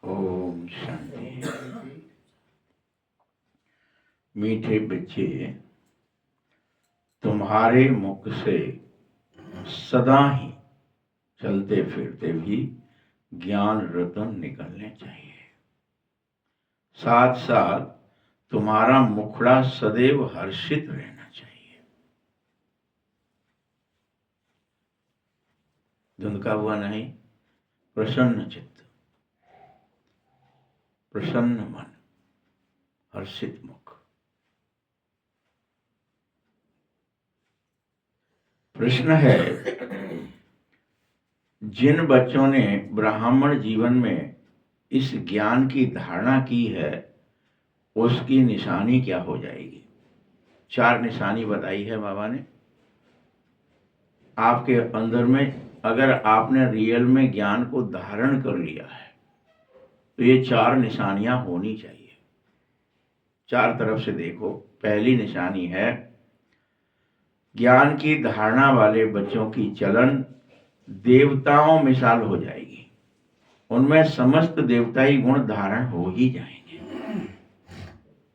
ओम शांति। मीठे बच्चे, तुम्हारे मुख से सदा ही चलते फिरते भी ज्ञान रतन निकलने चाहिए। साथ साथ तुम्हारा मुखड़ा सदैव हर्षित रहना चाहिए। धुंधका हुआ नहीं, प्रसन्न चित्त, प्रसन्न मन, हर्षित मुख। प्रश्न है, जिन बच्चों ने ब्राह्मण जीवन में इस ज्ञान की धारणा की है, उसकी निशानी क्या हो जाएगी? 4 निशानी बताई है बाबा ने। आपके अंदर में अगर आपने रियल में ज्ञान को धारण कर लिया है तो ये 4 निशानियां होनी चाहिए। 4 तरफ से देखो। पहली निशानी है, ज्ञान की धारणा वाले बच्चों की चलन देवताओं मिसाल हो जाएगी। उनमें समस्त देवताई गुण धारण हो ही जाएंगे।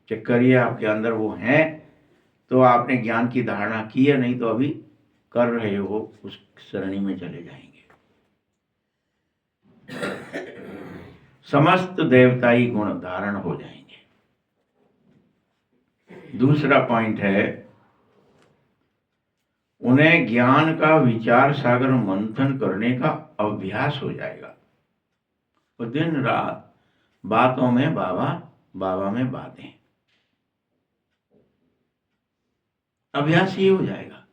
चेक करिए, आपके अंदर वो हैं तो आपने ज्ञान की धारणा की है, नहीं तो अभी कर रहे हो, उस श्रेणी में चले जाएंगे। समस्त देवताई गुण धारण हो जाएंगे। दूसरा पॉइंट है, उन्हें ज्ञान का विचार सागर मंथन करने का अभ्यास हो जाएगा। वो दिन रात बातों में बाबा, बाबा में बातें, अभ्यास ही हो जाएगा।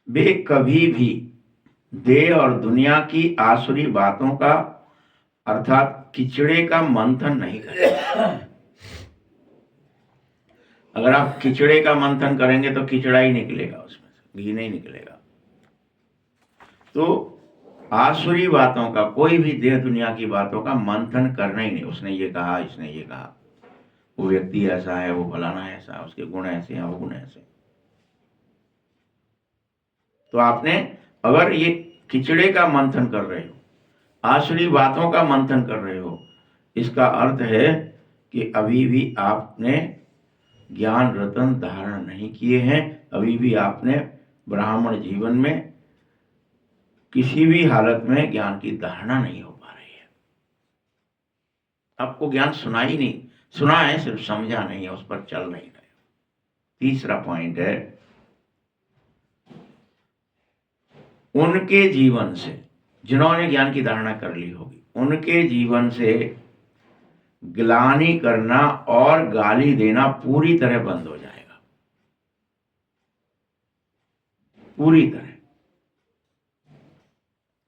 वे कभी भी देह और दुनिया की आसुरी बातों का अर्थात किचड़े का मंथन नहीं करेंगे। अगर आप किचड़े का मंथन करेंगे तो किचड़ा ही निकलेगा, उसमें से घी नहीं निकलेगा। तो आसुरी बातों का, कोई भी देह दुनिया की बातों का मंथन करना ही नहीं। उसने ये कहा, इसने ये कहा, वो व्यक्ति ऐसा है, वो फलाना ऐसा, उसके गुण ऐसे हैं, वो गुण ऐसे। तो आपने अगर ये किचड़े का मंथन कर रहे हो, आसुरी बातों का मंथन कर रहे हो, इसका अर्थ है कि अभी भी आपने ज्ञान रतन धारण नहीं किए हैं। अभी भी आपने ब्राह्मण जीवन में किसी भी हालत में ज्ञान की धारणा नहीं हो पा रही है। आपको ज्ञान सुना ही नहीं, सुना है, सिर्फ समझा नहीं है, उस पर चल नहीं रहे। तीसरा पॉइंट है, उनके जीवन से, जिन्होंने ज्ञान की धारणा कर ली होगी, उनके जीवन से ग्लानि करना और गाली देना पूरी तरह बंद हो जाएगा। पूरी तरह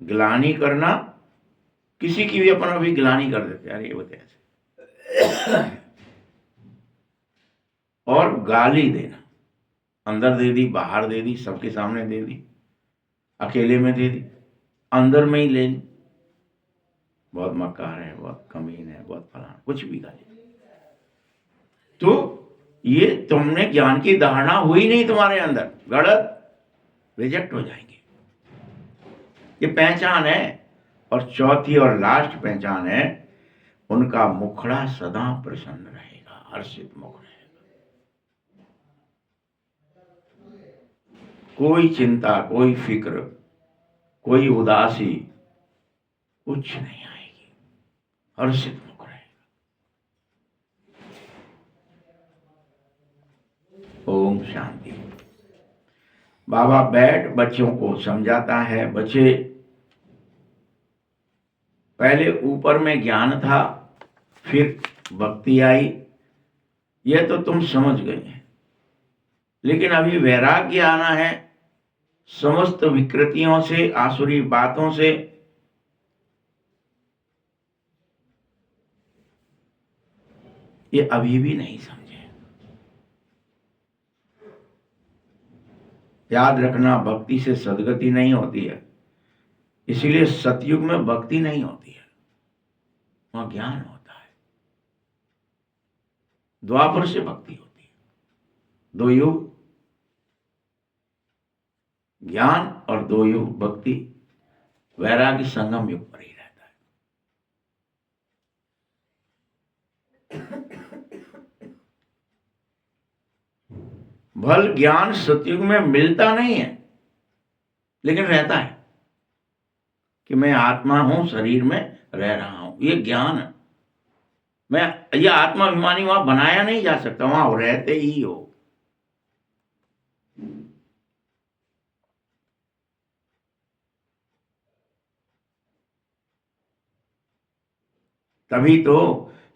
ग्लानि करना, किसी की भी अपन अभी ग्लानि कर देते, यार ये बता ऐसे, और गाली देना, अंदर दे दी, बाहर दे दी, सबके सामने दे दी, अकेले में दे दी, अंदर में ही ले ली, बहुत मक्कार है, बहुत कमीन है, बहुत फलाना, कुछ भी गाली। तो ये तुमने ज्ञान की धारणा हुई नहीं तुम्हारे अंदर, गलत, रिजेक्ट हो जाएंगे। ये पहचान है। और चौथी और लास्ट पहचान है, उनका मुखड़ा सदा प्रसन्न रहेगा, हर्षित मुख रहेगा। कोई चिंता, कोई फिक्र, कोई उदासी कुछ नहीं आएगी, हर्षित मुख रहेगा। ओम शांति। बाबा बैठ बच्चों को समझाता है, बच्चे पहले ऊपर में ज्ञान था, फिर भक्ति आई, यह तो तुम समझ गए हैं, लेकिन अभी वैराग्य आना है समस्त विकृतियों से, आसुरी बातों से। ये अभी भी नहीं समझे। याद रखना, भक्ति से सदगति नहीं होती है, इसीलिए सतयुग में भक्ति नहीं होती है, वहां ज्ञान होता है। द्वापर से भक्ति होती है। 2 युग ज्ञान और 2 युग भक्ति, वैराग्य संगम युग पर ही रहता है। भल ज्ञान सतयुग में मिलता नहीं है, लेकिन रहता है कि मैं आत्मा हूं, शरीर में रह रहा हूं, ये ज्ञान है। मैं ये आत्माभिमानी वहां बनाया नहीं जा सकता, वहां रहते ही हो। तभी तो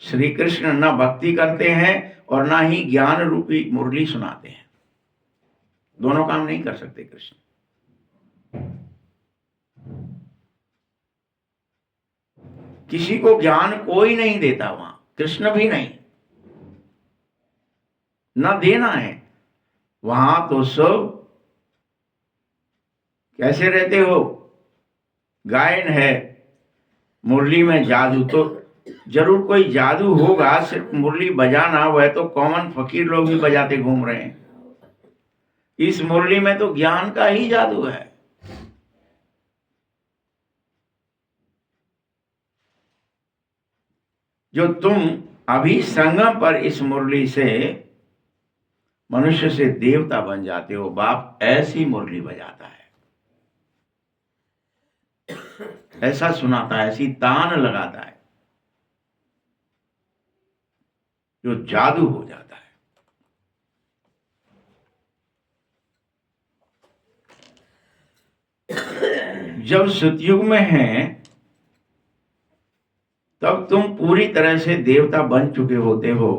श्री कृष्ण न भक्ति करते हैं और ना ही ज्ञान रूपी मुरली सुनाते हैं। दोनों काम नहीं कर सकते कृष्ण। किसी को ज्ञान कोई नहीं देता, वहां कृष्ण भी नहीं, न देना है। वहां तो सब कैसे रहते हो, गायन है, मुरली में जादू, तो जरूर कोई जादू होगा। सिर्फ मुरली बजाना वह तो कॉमन फकीर लोग भी बजाते घूम रहे हैं। इस मुरली में तो ज्ञान का ही जादू है। जो तुम अभी संगम पर इस मुरली से मनुष्य से देवता बन जाते हो, बाप ऐसी मुरली बजाता है, ऐसा सुनाता है, ऐसी तान लगाता है, जो जादू हो जाता है। जब सतयुग में हैं तब तुम पूरी तरह से देवता बन चुके होते हो,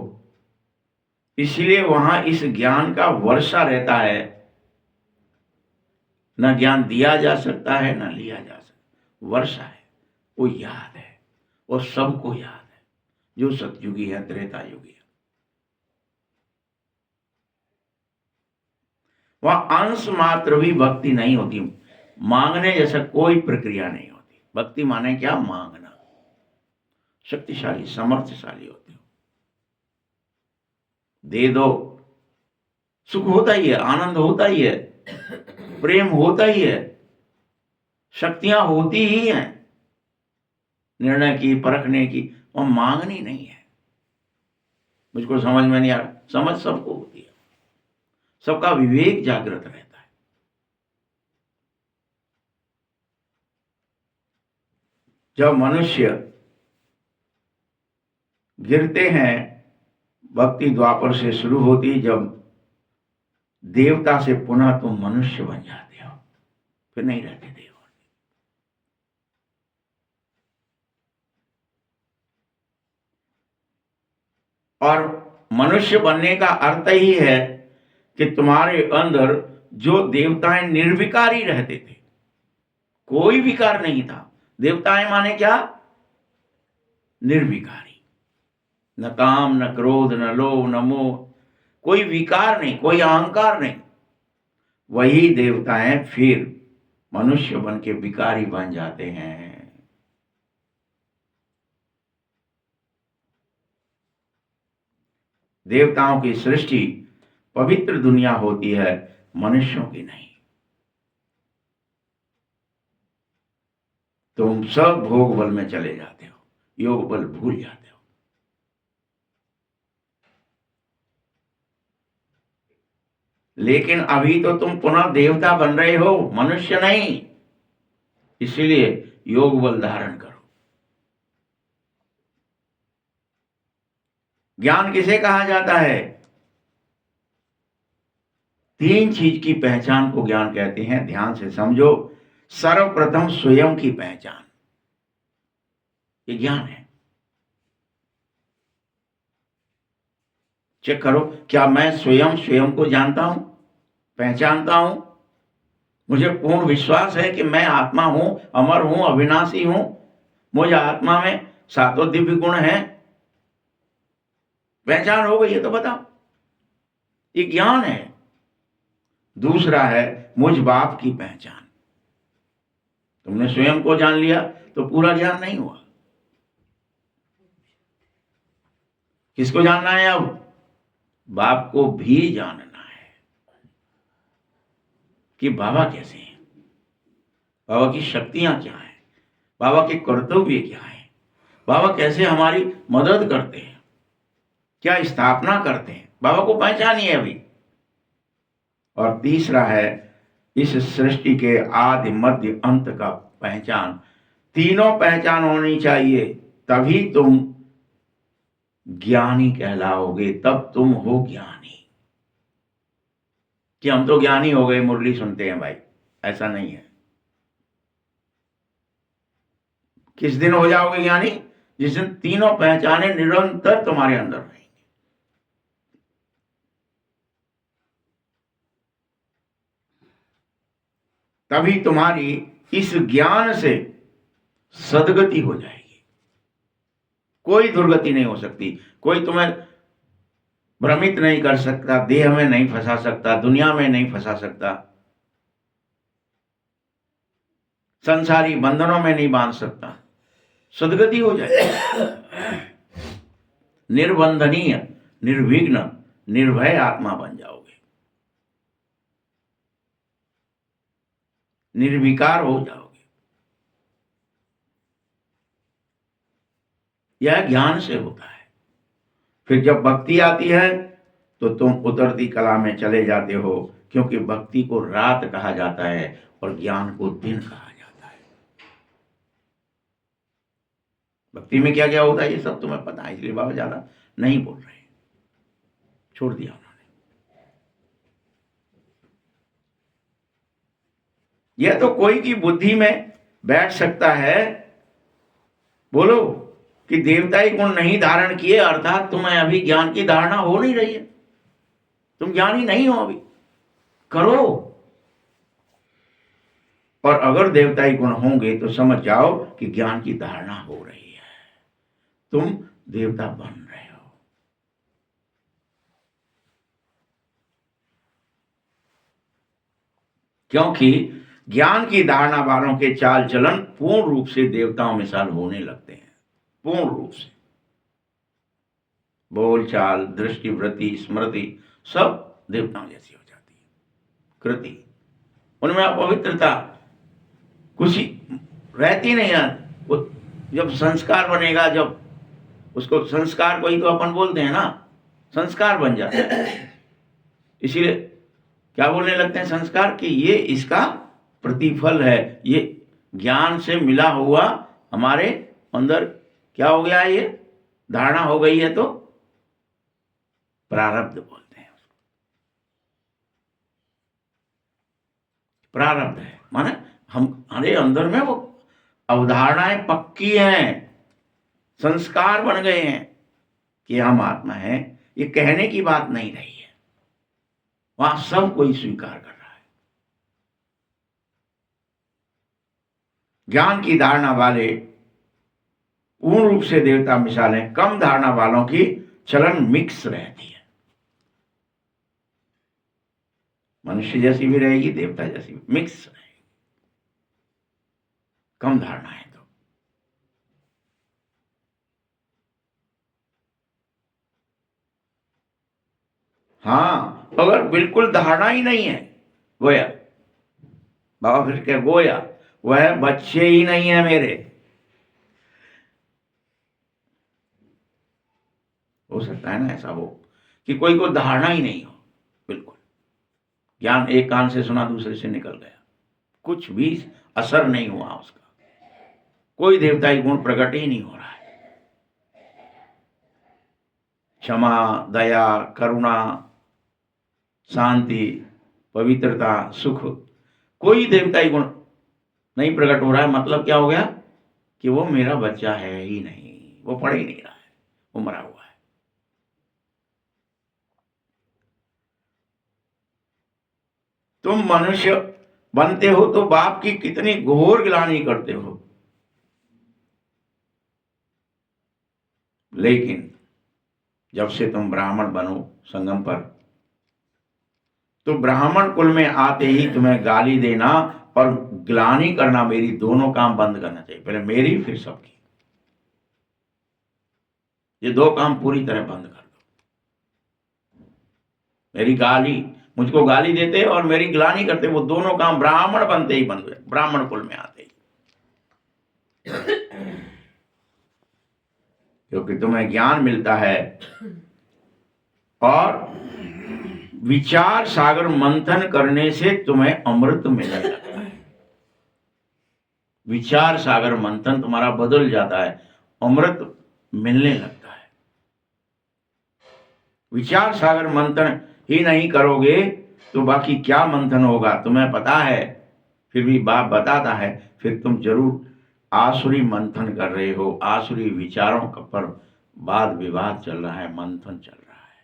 इसलिए वहां इस ज्ञान का वर्षा रहता है। न ज्ञान दिया जा सकता है, न लिया जा सकता, वर्षा है, वो याद है, वो सबको याद है, जो सतयुगी है, त्रेता युगी है। वहां अंश मात्र भी भक्ति नहीं होती, मांगने जैसा कोई प्रक्रिया नहीं होती। भक्ति माने क्या, मांगना। शक्तिशाली समर्थशाली होते हो, दे दो, सुख होता ही है, आनंद होता ही है, प्रेम होता ही है, शक्तियां होती ही हैं निर्णय की, परखने की, और मांगनी नहीं है। मुझको समझ में नहीं आ रहा, समझ सबको होती है, सबका विवेक जागृत रहता है। जब मनुष्य गिरते हैं, भक्ति द्वापर से शुरू होती, जब देवता से पुनः तुम मनुष्य बन जाते हो, फिर नहीं रहते देव। और मनुष्य बनने का अर्थ ही है कि तुम्हारे अंदर जो देवताएं निर्विकारी रहते थे, कोई विकार नहीं था। देवताएं माने क्या, निर्विकारी, न काम, न क्रोध, न लोभ, न मोह, कोई विकार नहीं, कोई अहंकार नहीं। वही देवताएं फिर मनुष्य बन के विकारी बन जाते हैं। देवताओं की सृष्टि पवित्र दुनिया होती है, मनुष्यों की नहीं। तुम सब भोग बल में चले जाते हो, योग बल भूल जाते हो। लेकिन अभी तो तुम पुनः देवता बन रहे हो, मनुष्य नहीं, इसीलिए योग बल धारण करो। ज्ञान किसे कहा जाता है, तीन चीज की पहचान को ज्ञान कहते हैं, ध्यान से समझो। सर्वप्रथम स्वयं की पहचान, ये ज्ञान है। चेक करो, क्या मैं स्वयं स्वयं को जानता हूं, पहचानता हूं? मुझे पूर्ण विश्वास है कि मैं आत्मा हूं, अमर हूं, अविनाशी हूं, मुझ आत्मा में सातों दिव्य गुण हैं। पहचान हो गई है तो बताओ, ये ज्ञान है। दूसरा है मुझ बाप की पहचान। तुमने स्वयं को जान लिया तो पूरा ज्ञान नहीं हुआ। किसको जानना है अब, बाप को भी जानना है कि बाबा कैसे हैं, बाबा की शक्तियां क्या हैं, बाबा के कर्तव्य क्या हैं, बाबा कैसे हमारी मदद करते हैं, क्या स्थापना करते हैं। बाबा को पहचानिए अभी, और तीसरा है इस सृष्टि के आदि मध्य अंत का पहचान। तीनों पहचान होनी चाहिए, तभी तुम ज्ञानी कहलाओगे, तब तुम हो ज्ञानी। कि हम तो ज्ञानी हो गए, मुरली सुनते हैं भाई, ऐसा नहीं है। किस दिन हो जाओगे ज्ञानी? जिस दिन तीनों पहचाने निरंतर तुम्हारे अंदर रहेंगे। तभी तुम्हारी इस ज्ञान से सदगति हो जाएगी। कोई दुर्गति नहीं हो सकती, कोई तुम्हें भ्रमित नहीं कर सकता, देह में नहीं फंसा सकता, दुनिया में नहीं फंसा सकता, संसारी बंधनों में नहीं बांध सकता। सदगति हो जाएगी, निर्बंधनीय, निर्विघ्न, निर्भय आत्मा बन जाओगे, निर्विकार हो जाओगे। यह ज्ञान से होता है। फिर जब भक्ति आती है तो तुम उतरती कला में चले जाते हो, क्योंकि भक्ति को रात कहा जाता है और ज्ञान को दिन कहा जाता है। भक्ति में क्या क्या होता है ये सब तुम्हें पता है, इसलिए बाबा ज्यादा नहीं बोल रहे, छोड़ दिया उन्होंने। यह तो कोई की बुद्धि में बैठ सकता है, बोलो, कि देवताई गुण नहीं धारण किए, अर्थात तुम्हें अभी ज्ञान की धारणा हो नहीं रही है, तुम ज्ञानी नहीं हो अभी, करो। और अगर देवताई गुण होंगे तो समझ जाओ कि ज्ञान की धारणा हो रही है, तुम देवता बन रहे हो। क्योंकि ज्ञान की धारणा वालों के चाल चलन पूर्ण रूप से देवताओं मिसाल होने लगते हैं, पूर्ण रूप से। बोल चाल, दृष्टि, वृत्ति, स्मृति सब देवताओं जैसी हो जाती है, कृति, उनमें अपवित्रता कुछ रहती नहीं है। वो जब संस्कार बनेगा, जब उसको संस्कार को ही तो अपन बोलते हैं ना, संस्कार बन जाता है। इसीलिए क्या बोलने लगते हैं संस्कार, कि ये इसका प्रतिफल है, ये ज्ञान से मिला हुआ हमारे अंदर क्या हो गया, ये धारणा हो गई है, तो प्रारब्ध बोलते हैं उसको। प्रारब्ध है माने हमारे अंदर में वो अवधारणाएं पक्की हैं, संस्कार बन गए हैं कि हम आत्मा है। ये कहने की बात नहीं रही है, वहां सब कोई स्वीकार कर रहा है। ज्ञान की धारणा वाले पूर्ण रूप से देवता मिसालें, कम धारणा वालों की चलन मिक्स रहती है, मनुष्य जैसी भी रहेगी, देवता जैसी भी, मिक्स रहेगी, कम धारणा है तो। हाँ, अगर बिल्कुल धारणा ही नहीं है, गोया, बाबा फिर क्या, गोया वह बच्चे ही नहीं है मेरे। हो सकता है ना ऐसा हो कि कोई को धारणा ही नहीं हो, बिल्कुल ज्ञान एक कान से सुना दूसरे से निकल गया, कुछ भी असर नहीं हुआ उसका, कोई देवताई गुण प्रकट ही नहीं हो रहा है। क्षमा, दया, करुणा, शांति, पवित्रता, सुख, कोई देवताई गुण नहीं प्रकट हो रहा है। मतलब क्या हो गया कि वो मेरा बच्चा है ही नहीं, वो पढ़ ही नहीं रहा है, वो मरा हुआ है। तुम मनुष्य बनते हो तो बाप की कितनी घोर गिलानी करते हो, लेकिन जब से तुम ब्राह्मण बनो संगम पर, तो ब्राह्मण कुल में आते ही तुम्हें गाली देना और ग्लानि करना, मेरी दोनों काम बंद करना चाहिए। पहले मेरी फिर सबकी, ये दो काम पूरी तरह बंद कर दो। मेरी गाली, मुझको गाली देते और मेरी ग्लानि करते, वो दोनों काम ब्राह्मण बनते ही बंद हुए, ब्राह्मण कुल में आते ही। क्योंकि तुम्हें ज्ञान मिलता है और विचार सागर मंथन करने से तुम्हें अमृत मिलने लगता है। विचार सागर मंथन तुम्हारा बदल जाता है, अमृत मिलने लगता है। विचार सागर मंथन ही नहीं करोगे तो बाकी क्या मंथन होगा तुम्हें पता है। फिर भी बाप बताता है, फिर तुम जरूर आसुरी मंथन कर रहे हो। आसुरी विचारों पर वाद विवाद चल रहा है, मंथन चल रहा है।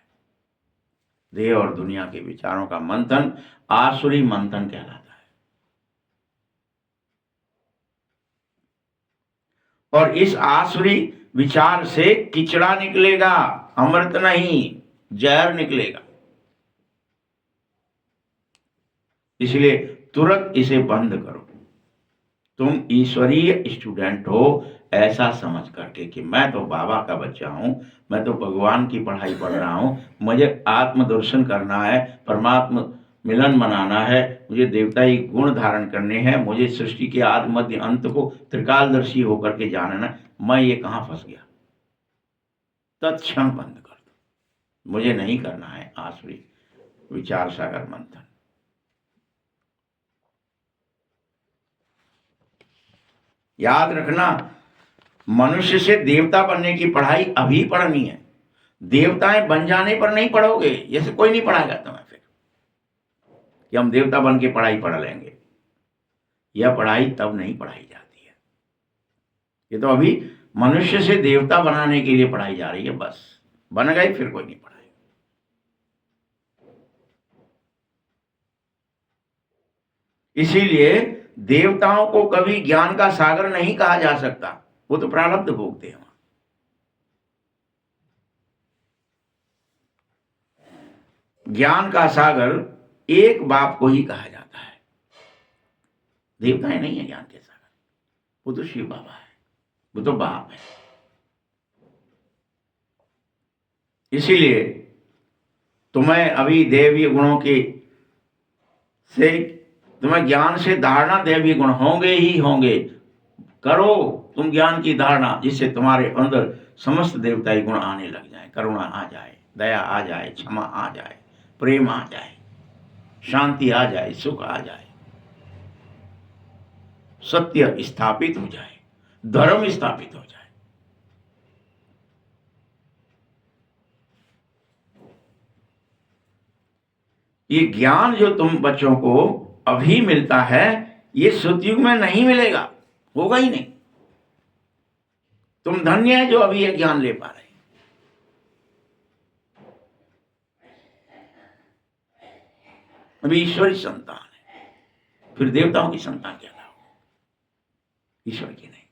देह और दुनिया के विचारों का मंथन आसुरी मंथन कहलाता है। और इस आसुरी विचार से किचड़ा निकलेगा, अमृत नहीं, जहर निकलेगा। इसलिए तुरंत इसे बंद करो। तुम ईश्वरीय स्टूडेंट हो ऐसा समझ करके कि मैं तो बाबा का बच्चा हूं, मैं तो भगवान की पढ़ाई पढ़ रहा हूं, मुझे आत्मदर्शन करना है, परमात्मा मिलन मनाना है, मुझे देवताई गुण धारण करने हैं, मुझे सृष्टि के आदि मध्य अंत को त्रिकालदर्शी होकर के जानना। मैं ये कहां फंस गया, तत्क्षण बंद कर दो। मुझे नहीं करना है आसुरी विचार सागर मंथन। याद रखना, मनुष्य से देवता बनने की पढ़ाई अभी पढ़नी है। देवताएं बन जाने पर नहीं पढ़ोगे, जैसे कोई नहीं पढ़ाएगा तुम्हें फिर कि हम देवता बन के पढ़ाई पढ़ लेंगे। यह पढ़ाई तब नहीं पढ़ाई जाती है। ये तो अभी मनुष्य से देवता बनाने के लिए पढ़ाई जा रही है, बस बन गए फिर कोई नहीं पढ़ाएगा। इसीलिए देवताओं को कभी ज्ञान का सागर नहीं कहा जा सकता, वो तो प्रारब्ध भोगते हैं। ज्ञान का सागर एक बाप को ही कहा जाता है। देवताएं नहीं है ज्ञान के सागर, वो तो शिव बाबा है, वो तो बाप है। इसीलिए तुम्हें अभी देवी गुणों की से तुम्हें ज्ञान से धारणा देवी गुण होंगे ही होंगे। करो तुम ज्ञान की धारणा, जिससे तुम्हारे अंदर समस्त देवताई गुण आने लग जाए। करुणा आ जाए, दया आ जाए, क्षमा आ जाए, प्रेम आ जाए, शांति आ जाए, सुख आ जाए, सत्य स्थापित हो जाए, धर्म स्थापित हो जाए। ये ज्ञान जो तुम बच्चों को अभी मिलता है, ये सतयुग में नहीं मिलेगा, होगा ही नहीं। तुम धन्य है जो अभी ये ज्ञान ले पा रहे। अभी ईश्वरी संतान है, फिर देवताओं की संतान क्या ना हो, ईश्वर की नहीं।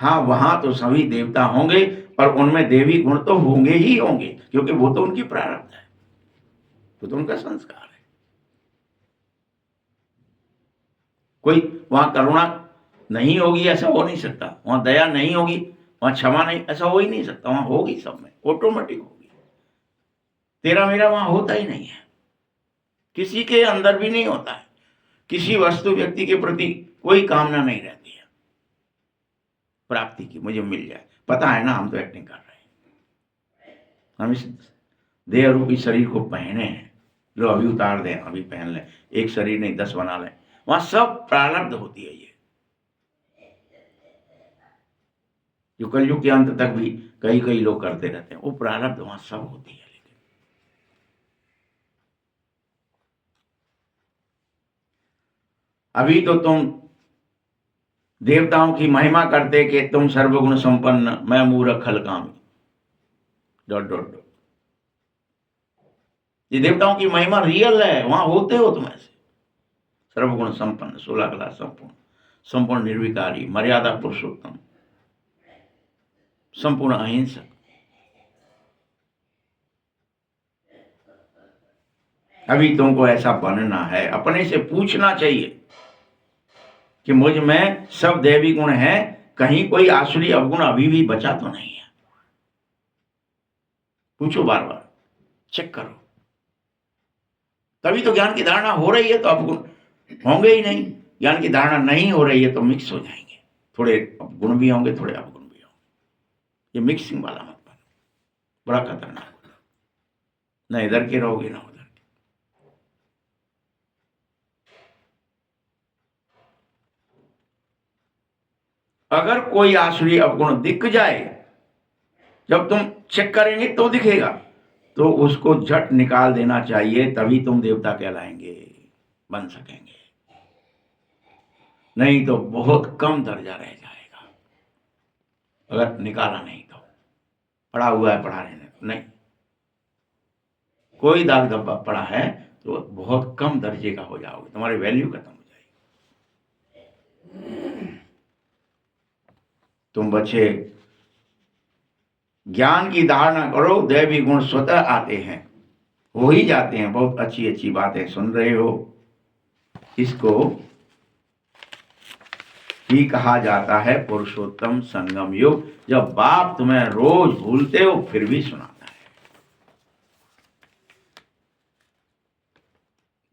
हाँ, वहां तो सभी देवता होंगे, पर उनमें देवी गुण तो होंगे ही होंगे, क्योंकि वो तो उनकी प्रारब्ध है, वो तो उनका संस्कार है। कोई वहां करुणा नहीं होगी ऐसा हो नहीं सकता, वहां दया नहीं होगी, वहां क्षमा नहीं, ऐसा हो ही नहीं सकता। वहां होगी, सब में ऑटोमेटिक होगी। तेरा मेरा वहां होता ही नहीं है, किसी के अंदर भी नहीं होता है। किसी वस्तु व्यक्ति के प्रति कोई कामना नहीं रहती है प्राप्ति की, मुझे मिल जाए। पता है ना, हम तो एक्टिंग कर रहे हैं। हम इस देह रूपी शरीर को पहने हैं, लो अभी उतार दें, अभी पहन लें, एक शरीर नहीं 10 बना लें। वहां सब प्रारब्ध होती है। ये जो कलयुग के अंत तक भी कई कई लोग करते रहते हैं, वो प्रारब्ध वहां सब होती है। लेकिन अभी तो तुम देवताओं की महिमा करते कि तुम सर्वगुण संपन्न, मैं मूर्ख खलकामी, डॉट डॉट डॉट। ये देवताओं की महिमा रियल है, वहां होते हो तुम ऐसे सर्वगुण संपन्न, 16 कला संपूर्ण, संपूर्ण निर्विकारी, मर्यादा पुरुषोत्तम, संपूर्ण अहिंसक। अभी तुमको ऐसा बनना है। अपने से पूछना चाहिए कि मुझ में सब दैवी गुण है, कहीं कोई आसुरी अवगुण अभी भी बचा तो नहीं है। पूछो, बार बार चेक करो, तभी तो ज्ञान की धारणा हो रही है, तो अवगुण होंगे ही नहीं। ज्ञान की धारणा नहीं हो रही है तो मिक्स हो जाएंगे, थोड़े गुण भी होंगे, थोड़े अवगुण भी होंगे। ये मिक्सिंग वाला मत बनो, बड़ा खतरनाक होता, ना इधर के रहोगे ना उधर के। अगर कोई आसुरी अवगुण दिख जाए, जब तुम चेक करेंगे तो दिखेगा, तो उसको झट निकाल देना चाहिए, तभी तुम देवता कहलाएंगे, बन सकेंगे। नहीं तो बहुत कम दर्जा रह जाएगा, अगर निकाला नहीं तो। पढ़ा हुआ है, पढ़ा रहने दो, नहीं, कोई दाग धब्बा पड़ा है तो बहुत कम दर्जे का हो जाओगे, तुम्हारी वैल्यू खत्म हो जाएगी। तुम बच्चे ज्ञान की धारणा करो, दैवी गुण स्वतः आते हैं, हो ही जाते हैं। बहुत अच्छी अच्छी बातें सुन रहे हो, इसको ही कहा जाता है पुरुषोत्तम संगम युग। जब बाप तुम्हें रोज भूलते हो फिर भी सुनाता है,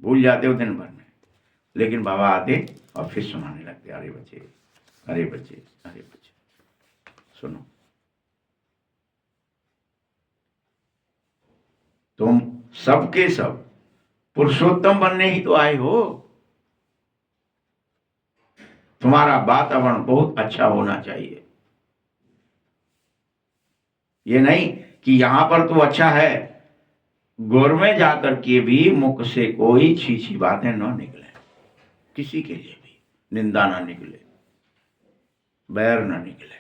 भूल जाते हो दिन भर में, लेकिन बाबा आते और फिर सुनाने लगते, अरे बच्चे, अरे बच्चे, अरे बच्चे सुनो। तुम सबके सब पुरुषोत्तम बनने ही तो आए हो। तुम्हारा वातावरण बहुत अच्छा होना चाहिए, ये नहीं कि यहां पर तो अच्छा है, गौर में जाकर के भी मुख से कोई छी बातें न निकले, किसी के लिए भी निंदा ना निकले, बैर ना निकले,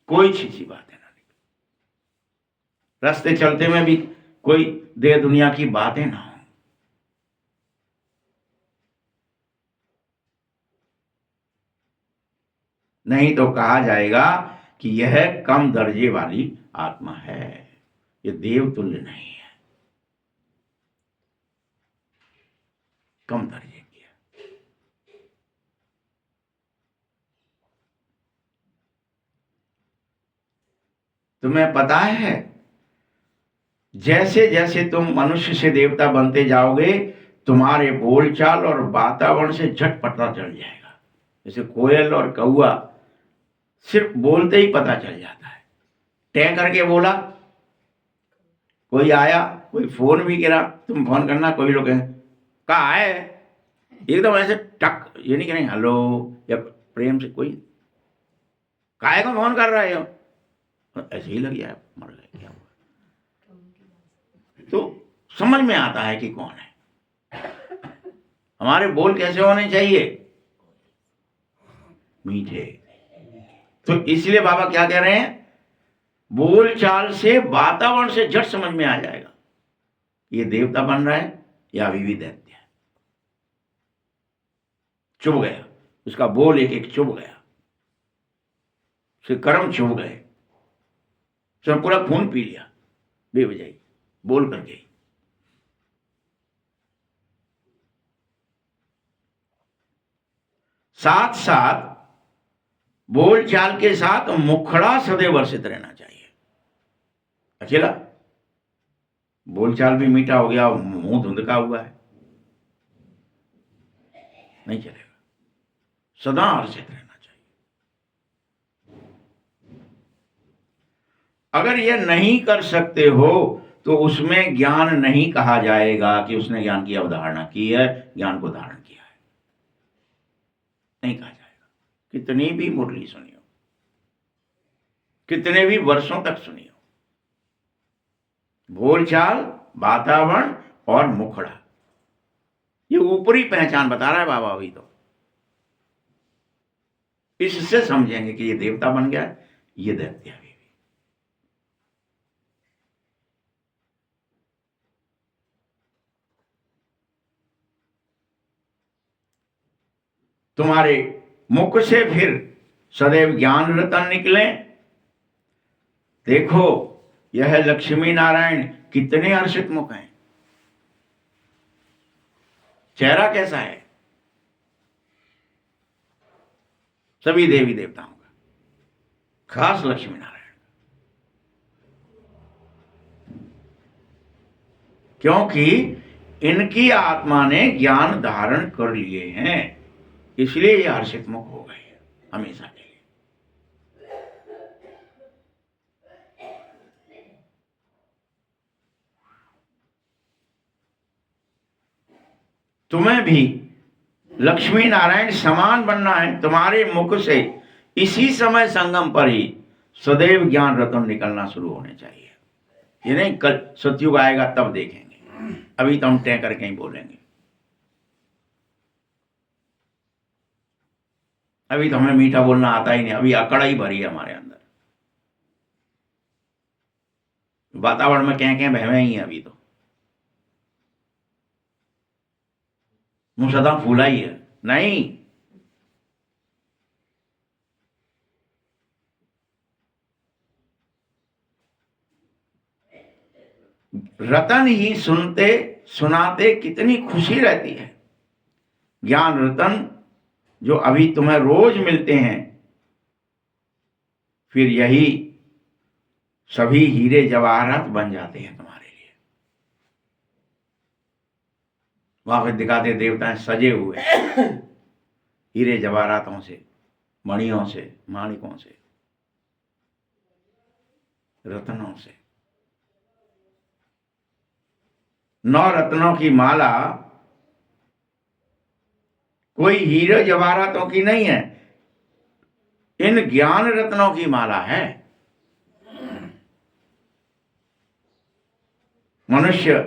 कोई छी बातें ना निकले, रास्ते चलते में भी कोई दे दुनिया की बातें ना हो। नहीं तो कहा जाएगा कि यह कम दर्जे वाली आत्मा है, ये देव तुल्य नहीं है, कम दर्जे की है। तुम्हें पता है, जैसे जैसे तुम मनुष्य से देवता बनते जाओगे, तुम्हारे बोलचाल और वातावरण से झट पता चल जाएगा। जैसे कोयल और कौआ सिर्फ बोलते ही पता चल जाता है, टै करके बोला, कोई आया, कोई फोन भी गिरा, तुम फोन करना, कोई लोग कहाँ है, एकदम ऐसे टक, ये नहीं कहेंगे हेलो या प्रेम से, कोई काहे को फोन कर रहे हो, ऐसे ही लग जाए मर गए क्या हुआ। तो समझ में आता है कि कौन है। हमारे बोल कैसे होने चाहिए, मीठे। तो इसलिए बाबा क्या कह रहे हैं, बोल चाल से, वातावरण से झट समझ में आ जाएगा ये देवता बन रहा है या अभी भी दैत्य है। चुभ गया, उसका बोल एक एक चुभ गया, उसके कर्म चुभ गए, उसने पूरा खून पी लिया बेवजह बोल करके। साथ साथ बोलचाल के साथ मुखड़ा सदैव वर्षित रहना चाहिए। अकेला बोलचाल भी मीठा हो गया, मुंह धुंधका हुआ है, नहीं चलेगा, सदा हर्षित रहना चाहिए। अगर यह नहीं कर सकते हो तो उसमें ज्ञान नहीं कहा जाएगा कि उसने ज्ञान की अवधारणा की है, ज्ञान को धारण किया है, नहीं कहा जाएगा। कितनी भी मुरली सुनियो, कितने भी वर्षों तक सुनियो, बोलचाल, वातावरण और मुखड़ा, ये ऊपरी पहचान बता रहा है बाबा। अभी तो इससे समझेंगे कि ये देवता बन गया, ये दैत्य है। तुम्हारे मुख से फिर सदैव ज्ञान रतन निकले। देखो यह लक्ष्मी नारायण कितने हर्षित मुख हैं, चेहरा कैसा है, सभी देवी देवताओं का, खास लक्ष्मी नारायण, क्योंकि इनकी आत्मा ने ज्ञान धारण कर लिए हैं, इसलिए ये हर्षित मुख हो गए हमेशा के लिए। तुम्हें भी लक्ष्मी नारायण समान बनना है। तुम्हारे मुख से इसी समय संगम पर ही सदैव ज्ञान रत्न निकलना शुरू होने चाहिए। ये नहीं कल सतयुग आएगा तब देखेंगे, अभी तो हम तय करके ही बोलेंगे। अभी तो हमें मीठा बोलना आता ही नहीं, अभी अकड़ ही भरी है हमारे अंदर। वातावरण में कह बहवे ही है अभी तो, मुंह सदा फूला ही है। नहीं, रतन ही सुनते सुनाते कितनी खुशी रहती है। ज्ञान रतन जो अभी तुम्हें रोज मिलते हैं, फिर यही सभी हीरे जवाहरात बन जाते हैं तुम्हारे लिए। वहां पर दिखाते देवताएं सजे हुए हीरे जवाहरातों से, मणियों से, माणिकों से, रत्नों से। 9 रत्नों की माला कोई हीरे जवाहरातों की नहीं है, इन ज्ञान रत्नों की माला है। मनुष्य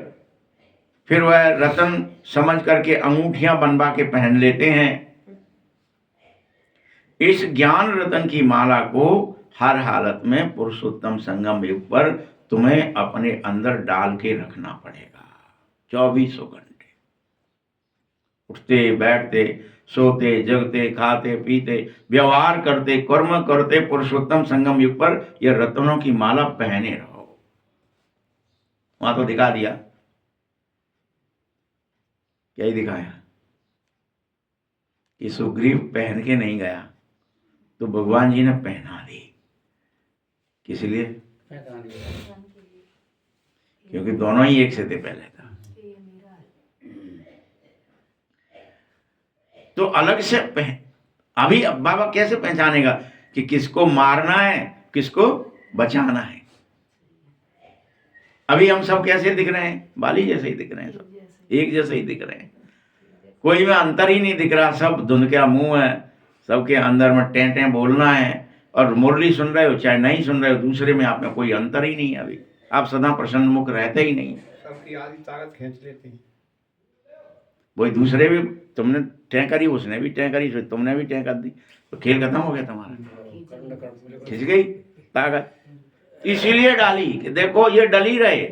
फिर वह रतन समझ करके अंगूठियां बनवा के पहन लेते हैं। इस ज्ञान रतन की माला को हर हालत में पुरुषोत्तम संगम युग पर तुम्हें अपने अंदर डाल के रखना पड़ेगा। 24 घंटे उठते बैठते सोते जगते खाते पीते व्यवहार करते कर्म करते पुरुषोत्तम संगम युग पर यह रत्नों की माला पहने रहो। वहां तो दिखा दिया, क्या ही दिखाया कि सुग्रीव पहन के नहीं गया तो भगवान जी ने पहना दी। किस लिए? क्योंकि दोनों ही एक से थे पहले था, तो अलग से अभी अब बाबा कैसे पहचानेगा कि किसको मारना है किसको बचाना है? अभी हम सब कैसे दिख रहे हैं? बाली जैसे ही दिख रहे हैं, सब एक जैसे ही दिख रहे हैं, कोई में अंतर ही नहीं दिख रहा। सब धुंध का मुंह है, सबके अंदर में टें बोलना है, और मुरली सुन रहे हो चाहे नहीं सुन रहे हो, दूसरे में आप में कोई अंतर ही नहीं है। अभी आप सदा प्रसन्न मुख रहते ही नहीं, सबकी आधी ताकत खींच लेती है। वही दूसरे भी तुमने टें करी, उसने भी टें करी, तुमने भी टें कर दी, तो खेल खत्म हो गया तुम्हारा, खिंच गई ताकत। इसीलिए डाली कि देखो ये डली रहे,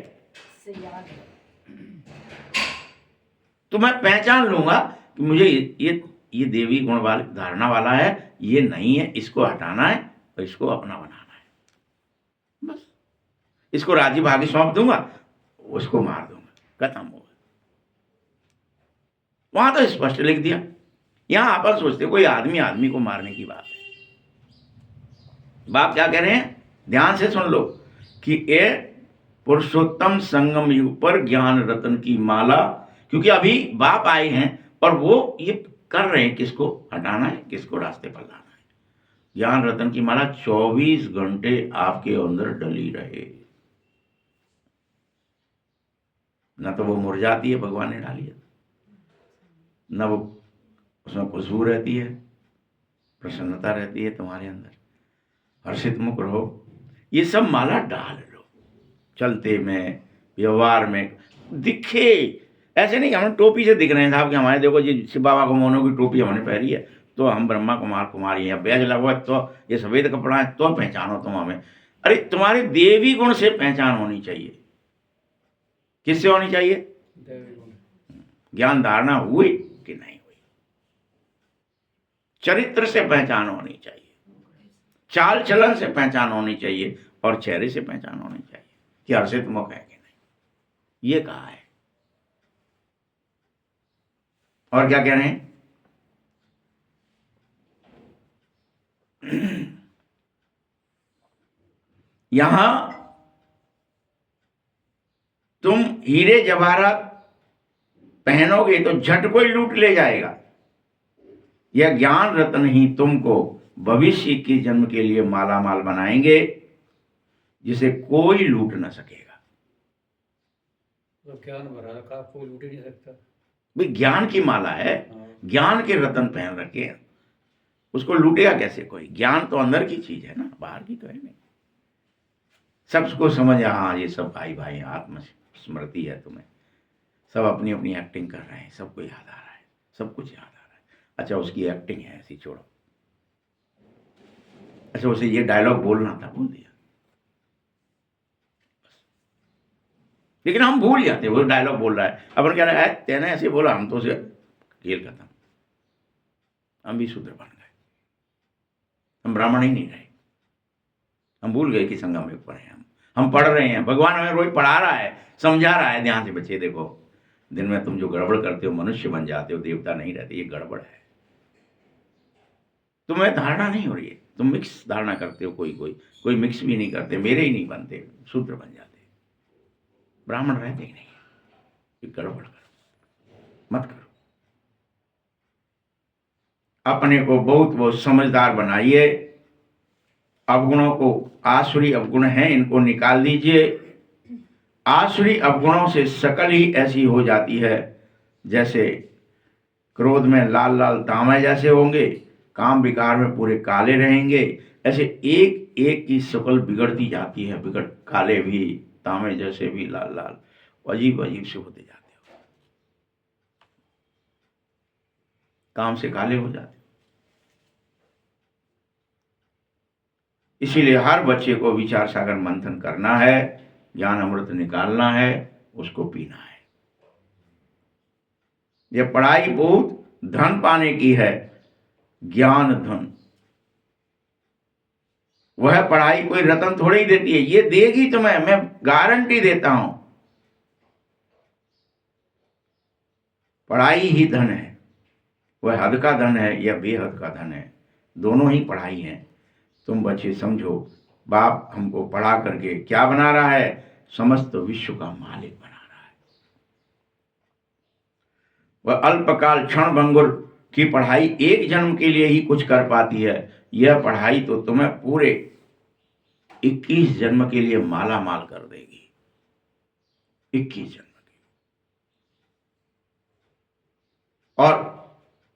तो मैं पहचान लूंगा कि मुझे ये देवी गुण वाली धारणा वाला है, ये नहीं है, इसको हटाना है और इसको अपना बनाना है। बस इसको राजी भागी सौंप दूंगा, उसको मार दूंगा, खत्म हो गया। वहां तो स्पष्ट लिख दिया। यहां अपन सोचते कोई आदमी आदमी को मारने की बात है। बाप क्या कह रहे हैं, ध्यान से सुन लो कि ये पुरुषोत्तम संगम युग पर ज्ञान रत्न की माला, क्योंकि अभी बाप आए हैं और वो ये कर रहे हैं, किसको हटाना है किसको रास्ते पर लाना है। ज्ञान रत्न की माला 24 घंटे आपके अंदर डली रहे, न तो वो मुरझाती है, भगवान ने डाली है, न वो उसमें खुशबू रहती है, प्रसन्नता रहती है तुम्हारे अंदर, हर्षित मुख रहो। ये सब माला डाल लो, चलते में व्यवहार में दिखे। ऐसे नहीं हम टोपी से दिख रहे हैं साहब कि हमारे देखो जी शिव बाबा को मोनो की टोपी हमने पहनी है तो हम ब्रह्मा कुमार कुमारी हैं, बैज लगवा तो ये सफेद कपड़ा है तो पहचानो तुम हमें। अरे तुम्हारे देवी गुण से पहचान होनी चाहिए। किससे होनी चाहिए? ज्ञान धारणा हुई कि नहीं हुई, चरित्र से पहचान होनी चाहिए, चाल चलन से पहचान होनी चाहिए, और चेहरे से पहचान होनी चाहिए कि हर्षित मुख है कि नहीं। ये कहा है। और क्या कह रहे हैं? यहां तुम हीरे जवाहरात पहनोगे तो झट कोई लूट ले जाएगा। यह ज्ञान रत्न ही तुमको भविष्य के जन्म के लिए माला माल बनाएंगे, जिसे कोई लूट न सकेगा। तो ज्ञान भरा का कोई लूट ही नहीं सकता। भाई ज्ञान की माला है, ज्ञान के रतन पहन रखे हैं, उसको लूटेगा कैसे कोई? ज्ञान तो अंदर की चीज है ना, बाहर की तो है नहीं। सबको समझ, हाँ ये सब भाई भाई आत्म स्मृति है तुम्हें, सब अपनी अपनी एक्टिंग कर रहे हैं, सबको याद आ रहा है, सब कुछ याद आ रहा है। अच्छा उसकी एक्टिंग है ऐसी, छोड़ो। अच्छा उसे ये डायलॉग बोलना था, बोल दिया, लेकिन हम भूल जाते, वो डायलॉग बोल रहा है, अपन कह रहे हैं तेने ऐसे बोला, हम तो उसे खेल खत्म, हम भी शूद्र बन गए, हम ब्राह्मण ही नहीं रहे, हम भूल गए कि संगम युग पर हैं हम पढ़ रहे हैं, भगवान हमें रोज पढ़ा रहा है, समझा रहा है, ध्यान से बच्चे देखो, दिन में तुम जो गड़बड़ करते हो, मनुष्य बन जाते हो, देवता नहीं रहते, ये गड़बड़ है, तुम्हें धारणा नहीं हो रही है, तुम मिक्स धारणा करते हो, कोई मिक्स भी नहीं करते, मेरे ही नहीं बनते, शूद्र बन जाते, ब्राह्मण रहते ही नहीं, ये गड़बड़ करो मत करो। अपने को बहुत समझदार बनाइए, अवगुणों को, आसुरी अवगुण हैं इनको निकाल दीजिए। आसुरी अवगुणों से शकल ही ऐसी हो जाती है जैसे क्रोध में लाल लाल तांबे जैसे होंगे, काम विकार में पूरे काले रहेंगे, ऐसे एक एक की शकल बिगड़ती जाती है, बिगड़, काले भी, तांबे जैसे भी, लाल लाल, अजीब अजीब से होते जाते हो, काम से काले हो जाते। इसीलिए हर बच्चे को विचार सागर मंथन करना है, ज्ञान अमृत निकालना है, उसको पीना है। यह पढ़ाई बहुत धन पाने की है, ज्ञान धन, वह पढ़ाई कोई रतन थोड़ी ही देती है, ये देगी तुम्हें, मैं गारंटी देता हूं। पढ़ाई ही धन है, वह हद का धन है या बेहद का धन है, दोनों ही पढ़ाई है। तुम बच्चे समझो, बाप हमको पढ़ा करके क्या बना रहा है? समस्त विश्व का मालिक बना रहा है। वह अल्पकाल क्षण भंगुर की पढ़ाई एक जन्म के लिए ही कुछ कर पाती है, यह पढ़ाई तो तुम्हें पूरे 21 जन्म के लिए माला माल कर देगी, 21 जन्म के। और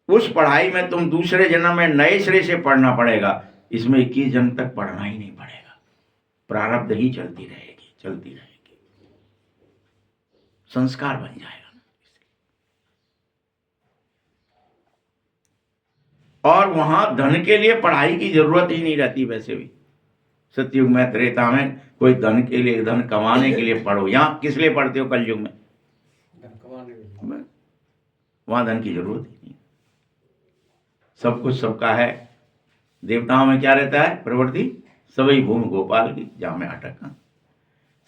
उस पढ़ाई में तुम दूसरे जन्म में नए सिरे से पढ़ना पड़ेगा, इसमें 21 जन्म तक पढ़ना ही नहीं पड़ेगा, प्रारब्ध ही चलती रहेगी, चलती रहेगी, संस्कार बन जाएगा ना। और वहां धन के लिए पढ़ाई की जरूरत ही नहीं रहती। वैसे भी सतयुग में, त्रेता में कोई धन के लिए, धन कमाने के लिए पढ़ो, यहां किस लिए पढ़ते हो? कलयुग में वहां धन की जरूरत ही नहीं, सब कुछ सबका है। देवताओं में क्या रहता है? प्रवृत्ति सवई भूमि गोपाल की, जहां में अटका,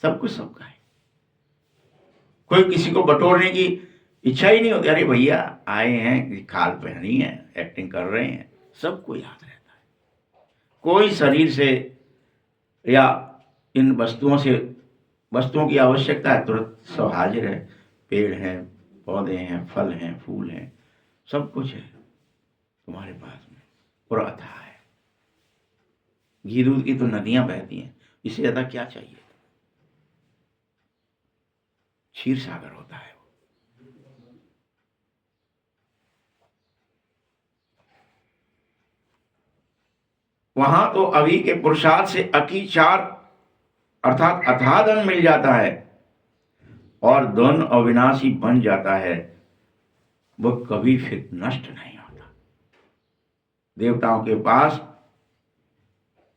सब कुछ सबका है, कोई किसी को बटोरने की इच्छा ही नहीं होती। अरे भैया आए हैं, खाल पहनी है, एक्टिंग कर रहे हैं, सबको याद रहता है। कोई शरीर से या इन वस्तुओं की आवश्यकता है, तुरंत सब हाजिर है, पेड़ हैं, पौधे हैं, फल हैं, फूल हैं, सब कुछ है तुम्हारे पास में, और अथाह है। घी दूध की तो नदियां बहती हैं, इससे ज्यादा क्या चाहिए? क्षीर सागर होता है। वहां तो अभी के पुरुषार्थ से अकीचार अर्थात अथाह धन मिल जाता है, और धन अविनाशी बन जाता है, वह कभी फिर नष्ट नहीं होता। देवताओं के पास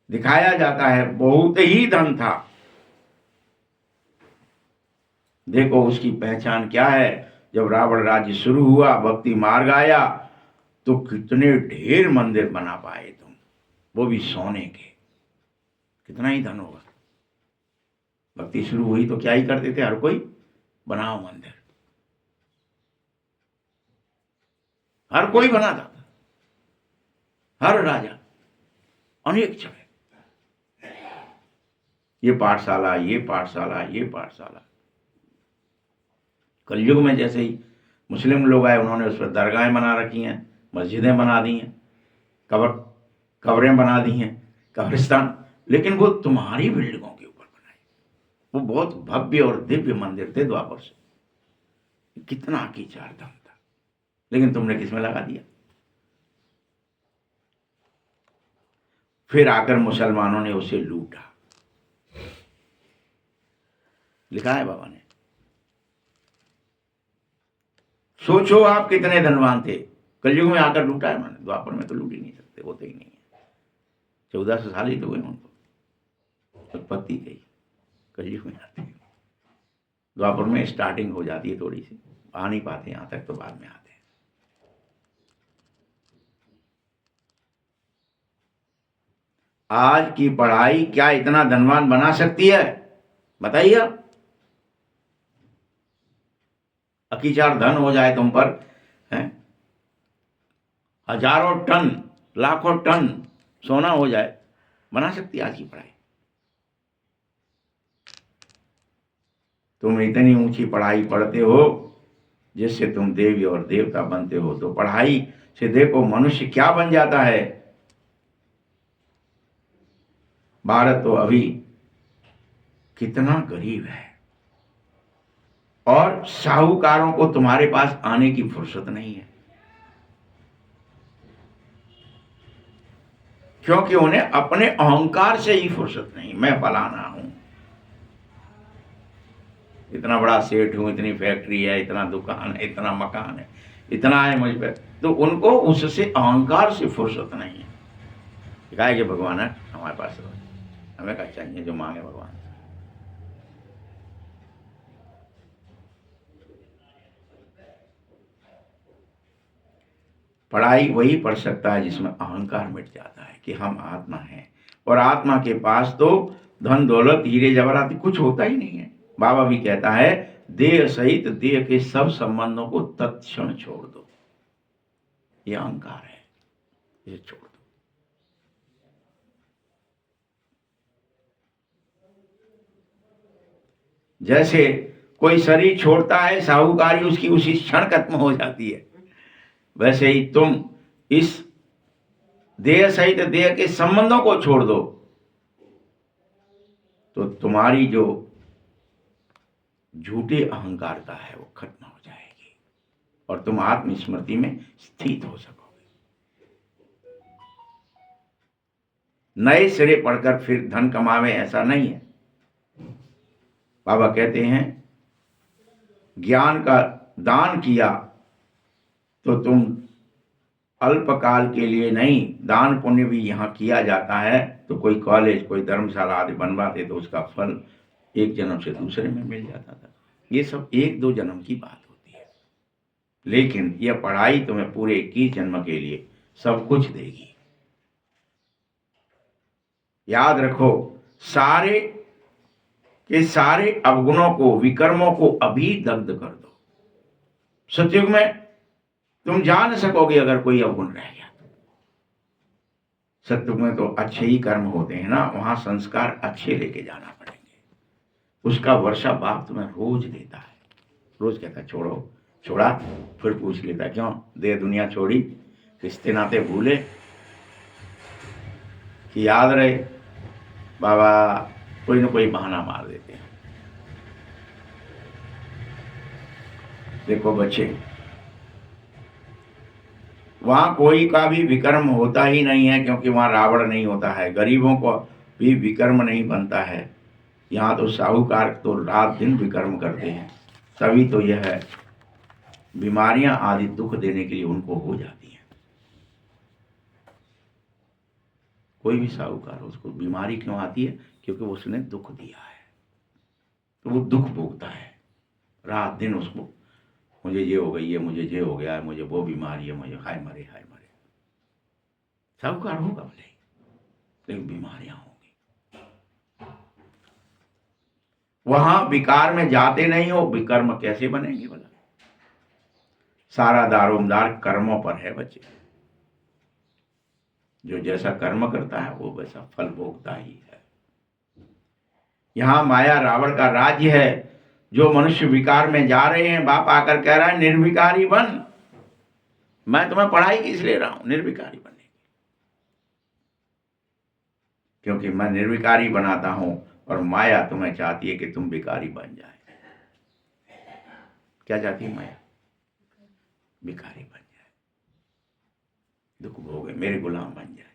दिखाया जाता है बहुत ही धन था, देखो उसकी पहचान क्या है। जब रावण राज्य शुरू हुआ, भक्ति मार्ग आया, तो कितने ढेर मंदिर बना पाए तुम, वो भी सोने के। कितना ही धन होगा। भक्ति शुरू हुई तो क्या ही करते थे, हर कोई बनाओ मंदिर, हर कोई बनाता था, हर राजा, अनेक जगह, ये पाठशाला, ये पाठशाला, ये पाठशाला। कलयुग में जैसे ही मुस्लिम लोग आए, उन्होंने उस पर दरगाहें बना रखी हैं, मस्जिदें बना दी हैं, कब्रें बना दी हैं, कब्रिस्तान, लेकिन वो तुम्हारी बिल्डिंगों के ऊपर बनाए। वो बहुत भव्य और दिव्य मंदिर थे द्वापर से। कितना कीचार धन था, लेकिन तुमने किसमें लगा दिया। फिर आकर मुसलमानों ने उसे लूटा। लिखा है बाबा ने। सोचो आप कितने धनवान थे, कलयुग में आकर लूटा है मैंने। द्वापर में तो लूट ही नहीं सकते, होते ही नहीं है। 1400 साल ही तो हुए उनको, उत्पत्ति गई, कलयुग में आते हैं। द्वापर में स्टार्टिंग हो जाती है थोड़ी सी, आ नहीं पाते यहां तक, तो बाद में आते हैं। आज की पढ़ाई क्या इतना धनवान बना सकती है, बताइए आप। अकीचार धन हो जाए तुम पर, हैं, हजारों टन, लाखों टन सोना हो जाए, बना सकती है आज की पढ़ाई। तुम इतनी ऊंची पढ़ाई पढ़ते हो जिससे तुम देवी और देवता बनते हो, तो पढ़ाई से देखो मनुष्य क्या बन जाता है। भारत तो अभी कितना गरीब है, और साहूकारों को तुम्हारे पास आने की फुर्सत नहीं है, क्योंकि उन्हें अपने अहंकार से ही फुर्सत नहीं। मैं फलाना हूं, इतना बड़ा सेठ हूं, इतनी फैक्ट्री है, इतना दुकान है, इतना मकान है, इतना है मुझ पर, तो उनको उससे अहंकार से फुर्सत नहीं है। कहा है कि भगवान है हमारे पास, हमें क्या चाहिए, जो मांगे भगवान। पढ़ाई वही पढ़ सकता है जिसमें अहंकार मिट जाता है कि हम आत्मा हैं, और आत्मा के पास तो धन दौलत हीरे जवाहरात कुछ होता ही नहीं है। बाबा भी कहता है, देह सहित देह के सब संबंधों को तत्क्षण छोड़ दो। ये अहंकार है, ये छोड़ दो। जैसे कोई शरीर छोड़ता है, साहूकारी उसकी उसी क्षण खत्म हो जाती है, वैसे ही तुम इस देह सहित देह के संबंधों को छोड़ दो, तो तुम्हारी जो झूठी अहंकारता है वो खत्म हो जाएगी, और तुम आत्मस्मृति में स्थित हो सकोगे। नए सिरे पढ़कर फिर धन कमावे ऐसा नहीं है। बाबा कहते हैं, ज्ञान का दान किया तो तुम अल्पकाल के लिए नहीं, दान पुण्य भी यहाँ किया जाता है, तो कोई कॉलेज, कोई धर्मशाला आदि बनवाते तो उसका फल एक जन्म से दूसरे में मिल जाता था। ये सब 1-2 जन्म की बात होती है, लेकिन यह पढ़ाई तुम्हें पूरे 21 जन्म के लिए सब कुछ देगी। याद रखो, सारे के सारे अवगुणों को, विकर्मों को अभी दग्ध कर दो। सतयुग में तुम जान सकोगे अगर कोई अवगुण रह गया तो। सतयुग में तो अच्छे ही कर्म होते हैं ना, वहां संस्कार अच्छे लेके जाना पड़ेंगे। उसका वर्षा बाप तुम्हें रोज देता है, रोज कहता है छोड़ो, छोड़ा, फिर पूछ लेता क्यों दे दुनिया छोड़ी, रिश्ते नाते भूले कि याद रहे। बाबा कोई ना कोई बहाना मार देते हैं। देखो बच्चे, वहां कोई का भी विकर्म होता ही नहीं है, क्योंकि वहां रावण नहीं होता है, गरीबों को भी विकर्म नहीं बनता है। यहाँ तो साहूकार तो रात दिन विकर्म करते हैं, तभी तो यह है बीमारियां आदि दुख देने के लिए उनको हो जाती हैं। कोई भी साहूकार, उसको बीमारी क्यों आती है, क्योंकि उसने दुख दिया है, तो वो दुख भोगता है रात दिन। उसको मुझे ये हो गई है, मुझे ये हो गया है, मुझे वो बीमारी है, मुझे हाय मरे हाय मरे। साहूकार होगा भले, लेकिन बीमारियां होंगी। वहां विकार में जाते नहीं हो, विकर्म कैसे बनेंगे भला। सारा दारोमदार कर्मों पर है बच्चे, जो जैसा कर्म करता है वो वैसा फल भोगता ही है। यहां माया रावण का राज्य है। जो मनुष्य विकार में जा रहे हैं, बाप आकर कह रहा है निर्विकारी बन। मैं तुम्हें पढ़ाई किस ले रहा हूं, निर्विकारी बनने की, क्योंकि मैं निर्विकारी बनाता हूं, और माया तुम्हें चाहती है कि तुम विकारी बन जाए। क्या चाहती है माया? भिखारी बन जाए, दुख भोगे, मेरे गुलाम बन जाए।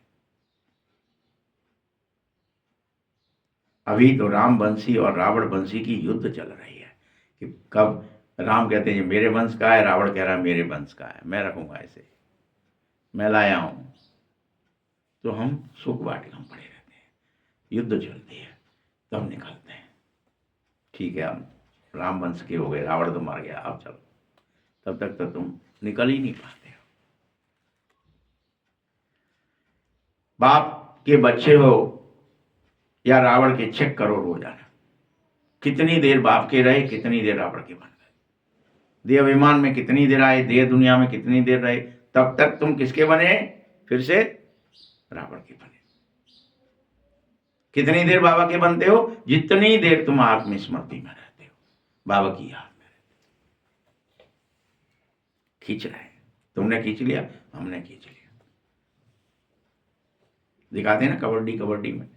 अभी तो राम वंशी और रावण वंशी की युद्ध चल रही है कि कब राम कहते हैं ये मेरे वंश का है, रावण कह रहा है मेरे वंश का है, मैं रखूंगा इसे, मैं लाया हूं। तो हम सुख वाटिका में पड़े रहते हैं, युद्ध चलती है, तब निकलते हैं। ठीक है, हम राम वंश के हो गए, रावण तो मर गया, अब चलो। तब तक तो तुम निकल ही नहीं पाते हो। बाप के बच्चे हो या रावण के, चेक करो रोजाना कितनी देर बाप के रहे, कितनी देर रावण के बन गए। देह अभिमान में कितनी देर आए, देह दुनिया में कितनी देर रहे, तब तक तुम किसके बने, फिर से रावण के बने। कितनी देर बाबा के बनते हो, जितनी देर तुम आत्मस्मृति में रहते हो, बाबा की याद में रहते हो। खींच रहे हैं, तुमने खींच लिया, हमने खींच लिया। दिखाते हैं ना कबड्डी, कबड्डी में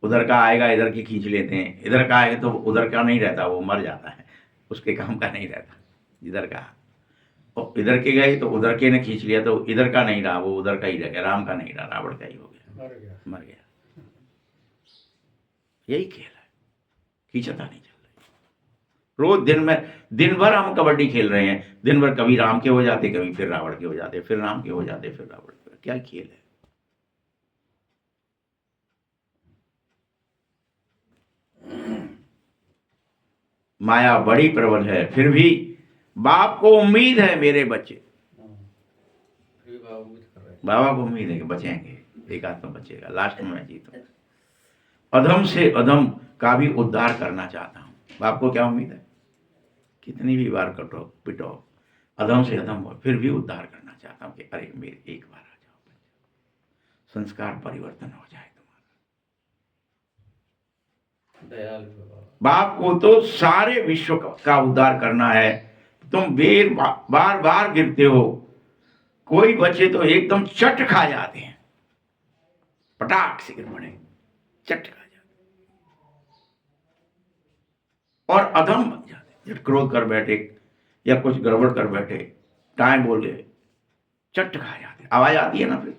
उधर का आएगा इधर की खींच लेते हैं, इधर का आएगा तो उधर का नहीं रहता, वो मर जाता है, उसके काम का नहीं रहता इधर का। और इधर के गए तो उधर के ने खींच लिया तो इधर का नहीं रहा, वो उधर का ही रह गया, राम का नहीं रहा, रावण का ही हो गया, मर गया। यही खेल है, खींचता नहीं चल रही। रोज दिन भर हम कबड्डी खेल रहे हैं, दिन भर कभी राम के हो जाते, कभी फिर रावण के हो जाते, फिर राम के हो जाते, फिर रावण के। क्या खेल है। माया बड़ी प्रबल है, फिर भी बाप को उम्मीद है मेरे बच्चे, बाबा को उम्मीद है कि बचेंगे, एक आत्मा बचेगा, लास्ट में मैं जीतूंगा। अधम से अधम का भी उद्धार करना चाहता हूं। बाप को क्या उम्मीद है, कितनी भी बार कटो पिटो, अधम से अधम हो, फिर भी उद्धार करना चाहता हूं कि अरे मेरे एक बार आ जाओ, संस्कार परिवर्तन हो जाए तुम्हारा। बाप को तो सारे विश्व का उद्धार करना है। तुम बार बार गिरते हो, कोई बच्चे तो एकदम चट खा जाते हैं, पटाख से गिर पड़े, चट खा जाते और अधम बन जाते। जब क्रोध कर बैठे या कुछ गड़बड़ कर बैठे, टाइम बोले, चट खा जाते, आवाज आती है ना। फिर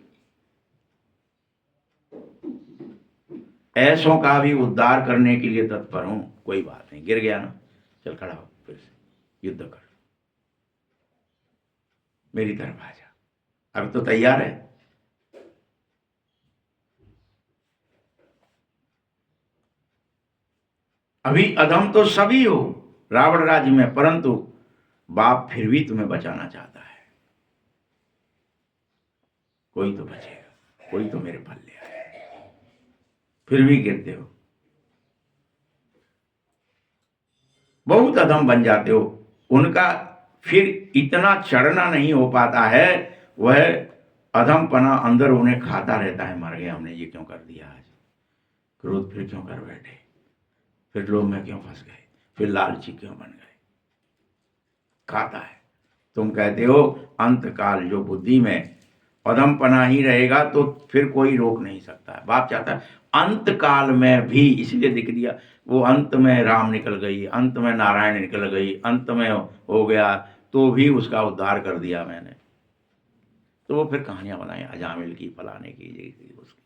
ऐसों का भी उद्धार करने के लिए तत्पर हूं। कोई बात नहीं, गिर गया ना, चल खड़ा हो, फिर से युद्ध कर, मेरी तरफ आ जा, अब तो तैयार है। अभी अधम तो सभी हो रावण राज्य में, परंतु बाप फिर भी तुम्हें बचाना चाहता है। कोई तो बचेगा, कोई तो मेरे पल्ले आए, फिर भी गिरते हो, बहुत अधम बन जाते हो। उनका फिर इतना चढ़ना नहीं हो पाता है, वह अधमपना अंदर उन्हें खाता रहता है, मर गया हमने ये क्यों कर दिया आज, क्रोध फिर क्यों कर बैठे, फिर लोभ में क्यों फंस गए, फिर लालची क्यों बन गए, खाता है। तुम कहते हो अंत काल जो बुद्धि में अधमपना ही रहेगा तो फिर कोई रोक नहीं सकता। बाप चाहता है अंत काल में भी, इसलिए दिख दिया वो अंत में राम निकल गई, अंत में नारायण निकल गई, अंत में हो गया, तो भी उसका उद्धार कर दिया मैंने। तो वो फिर कहानियां बनाई अजामिल की, फलाने की, उसकी।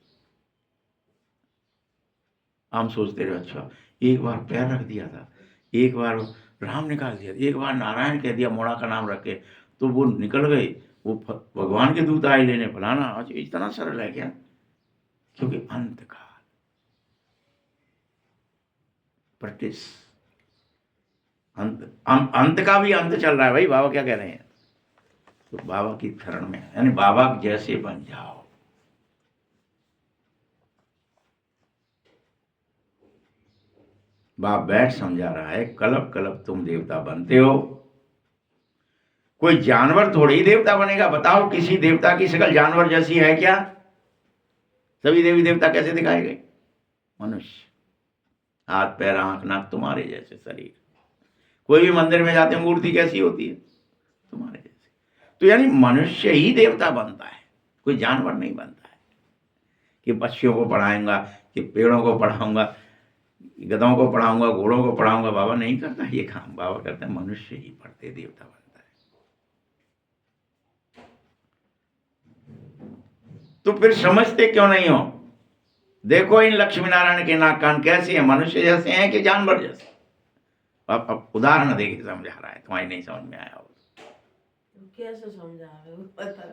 हम सोचते रहे अच्छा एक बार पैर रख दिया था, एक बार राम निकाल दिया, एक बार नारायण कह दिया, मोड़ा का नाम रख के, तो वो निकल गए, वो भगवान के दूत आए लेने, फलाना। अच्छा इतना सरल है क्या, क्योंकि अंत काल, प्रैक्टिस, अंत का भी अंत चल रहा है भाई। बाबा क्या कह रहे हैं, तो बाबा की शरण में, यानी बाबा जैसे बन जाओ। बाप बैठ समझा रहा है, कलप कलप तुम देवता बनते हो। कोई जानवर थोड़ी ही देवता बनेगा, बताओ किसी देवता की शक्ल जानवर जैसी है क्या? सभी देवी देवता कैसे दिखाए गए? मनुष्य, हाथ पैर आंख नाक तुम्हारे जैसे शरीर। कोई भी मंदिर में जाते हैं मूर्ति कैसी होती है? तुम्हारे जैसी। तो यानी मनुष्य ही देवता बनता है, कोई जानवर नहीं बनता है कि पक्षियों को पढ़ाऊंगा, कि पेड़ों को पढ़ाऊंगा, गधों को पढ़ाऊंगा, घोड़ों को पढ़ाऊंगा। बाबा नहीं करता ये काम, बाबा करते हैं मनुष्य ही पढ़ते देवता बनता है। तो फिर समझते क्यों नहीं हो? देखो इन लक्ष्मी नारायण के नाक कान कैसे हैं, मनुष्य जैसे हैं कि जानवर जैसे? अब उदाहरण देके समझा रहा है, तुम्हारी नहीं समझ में आया हो कैसे समझा रहे हो पता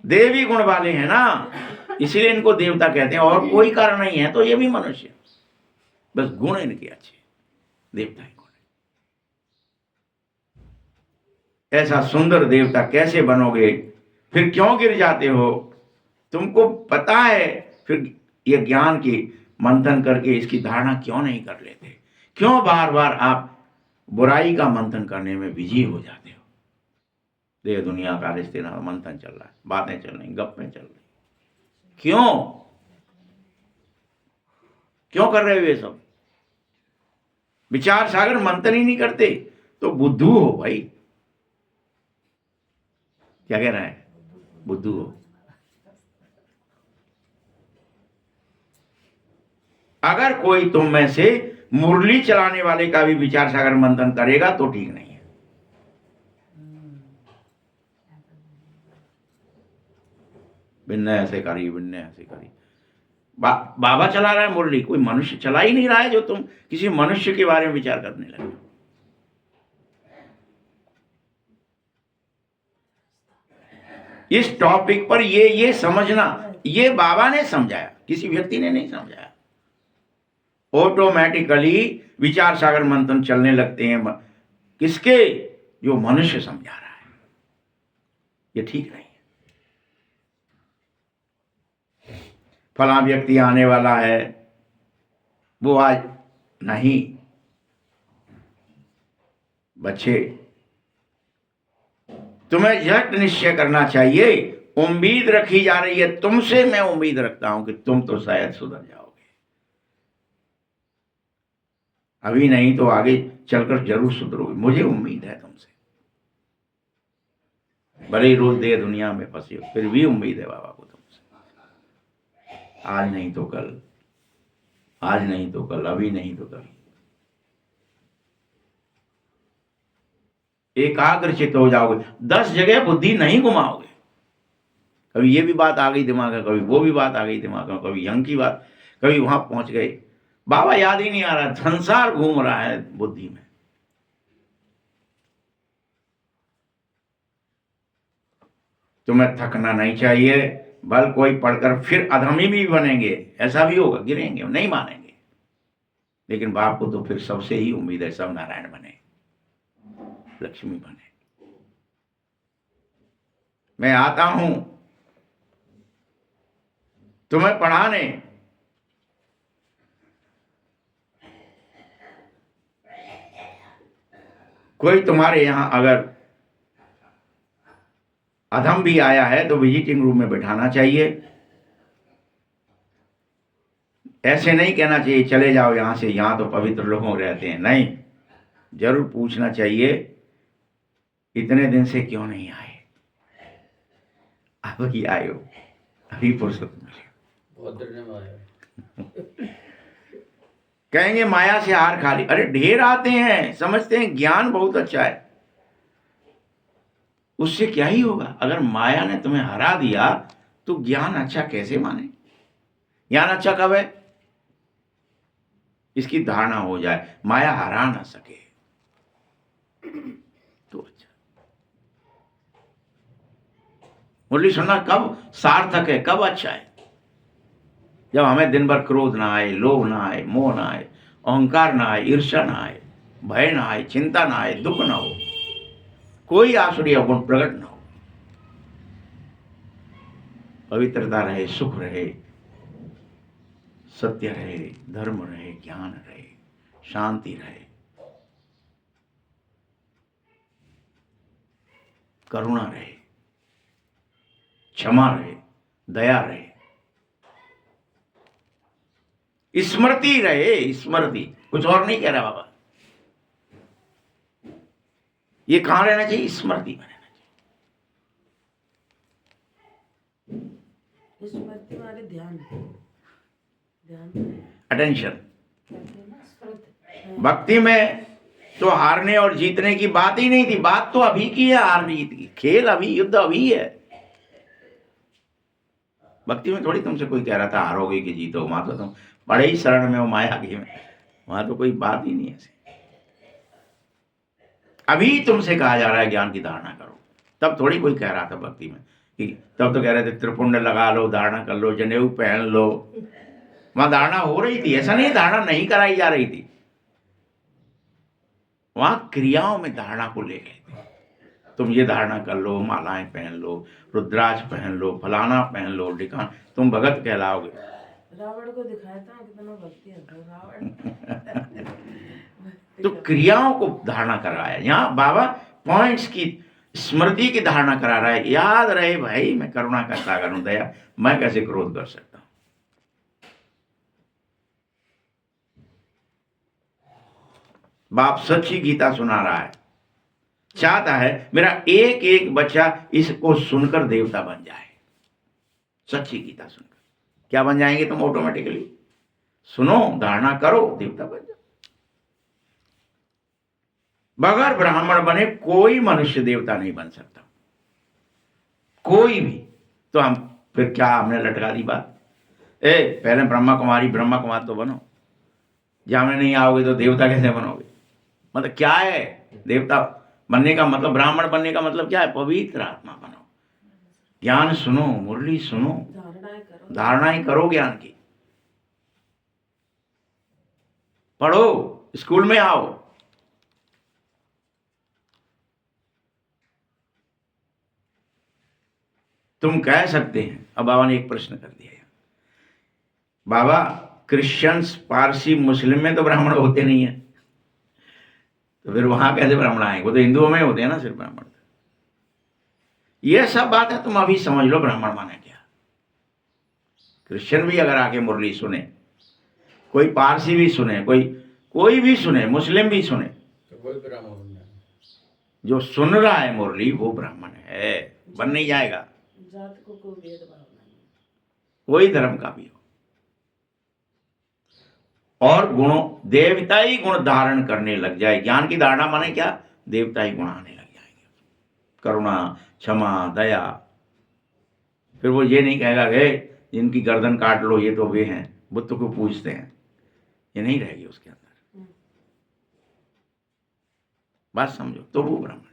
देवी गुण वाले हैं ना, इसलिए इनको देवता कहते हैं, और कोई कारण नहीं है। तो ये भी मनुष्य, बस गुण इनके अच्छे, देवता ही गुण। ऐसा सुंदर देवता कैसे बनोगे? फिर क्यों गिर जाते हो? तुमको पता है, फिर ये ज्ञान की मंथन करके इसकी धारणा क्यों नहीं कर लेते? क्यों बार बार आप बुराई का मंथन करने में बिजी हो जाते हो? देह दुनिया का रिश्ते ना मंथन चल रहा है, बातें चल रही, गप्पें चल रही, क्यों कर रहे हो ये सब? विचार सागर मंथन ही नहीं करते तो बुद्धू हो भाई। क्या कह रहा है? बुद्धू हो। अगर कोई तुम में से मुरली चलाने वाले का भी विचार सागर मंथन करेगा तो ठीक नहीं है। भिन्न ऐसे करी, भिन्न ऐसे करी। बाबा चला रहा है मुरली, कोई मनुष्य चला ही नहीं रहा है जो तुम किसी मनुष्य के बारे में विचार करने लगे। इस टॉपिक पर ये समझना, ये बाबा ने समझाया, किसी व्यक्ति ने नहीं समझाया। ऑटोमेटिकली विचार सागर मंथन चलने लगते हैं। किसके? जो मनुष्य समझा रहा है। ये ठीक नहीं है। फला व्यक्ति आने वाला है, वो आज नहीं। बच्चे, तुम्हें झट निश्चय करना चाहिए। उम्मीद रखी जा रही है तुमसे, मैं उम्मीद रखता हूं कि तुम तो शायद सुधर जाओगे। अभी नहीं तो आगे चलकर जरूर सुधरोगे, मुझे उम्मीद है तुमसे। भले ही रोज दे दुनिया में फंसे हो, फिर भी उम्मीद है बाबा को तुमसे। आज नहीं तो कल, आज नहीं तो कल, अभी नहीं तो कभी। एकाग्रचित हो जाओगे, 10 जगह बुद्धि नहीं घुमाओगे। कभी ये भी बात आ गई दिमाग में, कभी वो भी बात आ गई दिमाग में, कभी यंग की बात, कभी वहां पहुंच गए, बाबा याद ही नहीं आ रहा, संसार घूम रहा है बुद्धि में। तुम्हें थकना नहीं चाहिए। बल कोई पढ़कर फिर अधमी भी बनेंगे, ऐसा भी होगा, गिरेंगे, नहीं मानेंगे। लेकिन बाप को तो फिर सबसे ही उम्मीद है, सब नारायण बने, लक्ष्मी बने। मैं आता हूं तुम्हें पढ़ाने, कोई तुम्हारे यहां अगर अधम भी आया है तो विजिटिंग रूम में बैठाना चाहिए। ऐसे नहीं कहना चाहिए चले जाओ यहां से, यहां तो पवित्र लोग रहते हैं। नहीं, जरूर पूछना चाहिए इतने दिन से क्यों नहीं आए, अब ही आए हो, अभी फुर्सत मिली। बहुत देर में आया। कहेंगे माया से हार खाली। अरे ढेर आते हैं, समझते हैं ज्ञान बहुत अच्छा है, उससे क्या ही होगा। अगर माया ने तुम्हें हरा दिया तो ज्ञान अच्छा कैसे माने? ज्ञान अच्छा कब है? इसकी धारणा हो जाए, माया हरा ना सके तो अच्छा। मुरली सुनना कब सार्थक है, कब अच्छा है? जब हमें दिन भर क्रोध ना आए, लोभ ना आए, मोह ना आए, अहंकार ना आए, ईर्ष्या ना आए, भय ना आए, चिंता ना आए, दुख ना हो, कोई आसुरी गुण प्रकट ना हो, पवित्रता रहे, सुख रहे, सत्य रहे, धर्म रहे, ज्ञान रहे, शांति रहे, करुणा रहे, क्षमा रहे, दया रहे, स्मृति रहे। स्मृति, कुछ और नहीं कह रहा बाबा। ये कहां रहना चाहिए? स्मृति में रहना चाहिए। स्मृति माने ध्यान, ध्यान अटेंशन। भक्ति में तो हारने और जीतने की बात ही नहीं थी, बात तो अभी की है, हार जीत की, खेल अभी, युद्ध अभी है। भक्ति में थोड़ी तुमसे कोई कह रहा था हारोगे कि जीतो, वहां तो तुम बड़े ही शरण में हो माया की में, वहां तो कोई बात ही नहीं है ऐसी। अभी तुमसे कहा जा रहा है ज्ञान की धारणा करो, तब थोड़ी कोई कह रहा था भक्ति में कि, तब तो कह रहे थे त्रिपुंड लगा लो, धारणा कर लो, जनेऊ पहन लो। वहां धारणा हो रही थी, ऐसा नहीं धारणा नहीं कराई जा रही थी, वहां क्रियाओं में धारणा को ले गए थे। तुम ये धारणा कर लो, मालाएं पहन लो, रुद्राक्ष पहन लो, फलाना पहन लो, ढिकाना, तुम भगत कहलाओगे। रावण को दिखाया था कितना भक्ति है तो रावण तो क्रियाओं को धारणा कराया, यहाँ बाबा पॉइंट्स की स्मृति की धारणा करा रहा है। याद रहे भाई, मैं करुणा का सागर हूं, दया, मैं कैसे क्रोध कर सकता हूं। बाप सच्ची गीता सुना रहा है, चाहता है मेरा एक एक बच्चा इसको सुनकर देवता बन जाए। सच्ची गीता सुनकर क्या बन जाएंगे तुम ऑटोमेटिकली? सुनो, धारणा करो, देवता बन जाओ। बगैर ब्राह्मण बने कोई मनुष्य देवता नहीं बन सकता, कोई भी। तो हम फिर क्या, हमने लटका दी बात, पहले ब्रह्मा कुमारी तो बनो, जहां में नहीं आओगे तो देवता कैसे बनोगे? मतलब क्या है देवता बनने का मतलब? ब्राह्मण बनने का मतलब क्या है? पवित्र आत्मा बनो, ज्ञान सुनो, मुरली सुनो, धारणाएं करो ज्ञान की, पढ़ो, स्कूल में आओ। तुम कह सकते हैं, अब बाबा ने एक प्रश्न कर दिया, बाबा क्रिश्चियंस, पारसी, मुस्लिम में तो ब्राह्मण होते नहीं है, तो फिर वहां कैसे ब्राह्मण आएंगे? वो तो हिंदुओं में होते हैं ना सिर्फ ब्राह्मण। ये सब बात है, तुम अभी समझ लो ब्राह्मण माने क्या। क्रिश्चियन भी अगर आके मुरली सुने, कोई पारसी भी सुने, कोई भी सुने, मुस्लिम भी सुने, तो कोई ब्राह्मण बन जाए। जो सुन रहा है मुरली वो ब्राह्मण है, बन नहीं जाएगा। जात को कोई भेदभाव नहीं, कोई धर्म का भी हो, और गुणों, देवताई गुण धारण करने लग जाए। ज्ञान की धारणा माने क्या? देवताई गुण आने लग जाएंगे, करुणा, क्षमा, दया। फिर वो ये नहीं कहेगा कि जिनकी गर्दन काट लो ये तो वे हैं, बुद्ध को पूजते हैं, ये नहीं रहेगी उसके अंदर। बात समझो, तो वो ब्राह्मण है।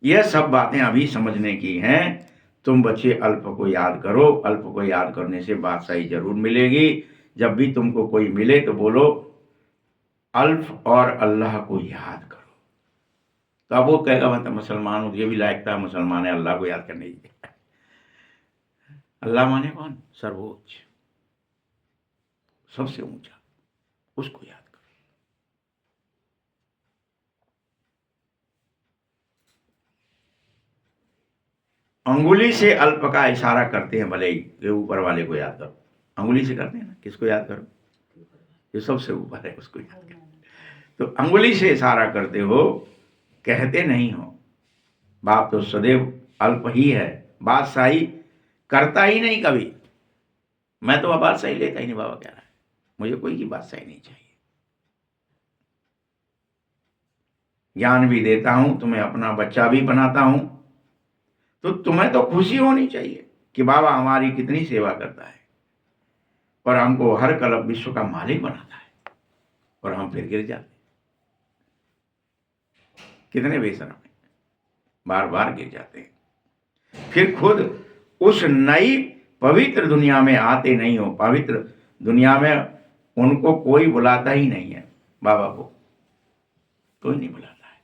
यह सब बातें अभी समझने की हैं। तुम बच्चे अल्प को याद करो, अल्प को याद करने से बादशाही जरूर मिलेगी। जब भी तुमको कोई मिले तो बोलो अल्फ और अल्लाह को याद करो। तो अब वो कहेगा मैं तो मुसलमान हूं, ये भी लायक था, मुसलमान है, अल्लाह को याद करने की। अल्लाह माने कौन? सर्वोच्च, सबसे ऊंचा, उसको याद करो। अंगुली से अल्प का इशारा करते हैं, भले ही ये ऊपर वाले को याद करो, अंगुली से करते हैं ना, किसको याद करो? जो सबसे ऊपर है उसको याद करो। तो अंगुली से इशारा करते हो, कहते नहीं हो। बाप तो सदैव अल्प ही है, बादशाही करता ही नहीं कभी। मैं तो बादशाही लेता ही नहीं, बाबा कह रहा है, मुझे कोई की बादशाही नहीं चाहिए। ज्ञान भी देता हूं, तुम्हें अपना बच्चा भी बनाता हूं, तो तुम्हें तो खुशी होनी चाहिए कि बाबा हमारी कितनी सेवा करता है, और हमको हर कल्प विश्व का मालिक बनाता है, और हम फिर गिर जाते। कितने बेशरम है, बार बार गिर जाते हैं, फिर खुद उस नई पवित्र दुनिया में आते नहीं हो। पवित्र दुनिया में उनको कोई बुलाता ही नहीं है, बाबा को कोई नहीं बुलाता है।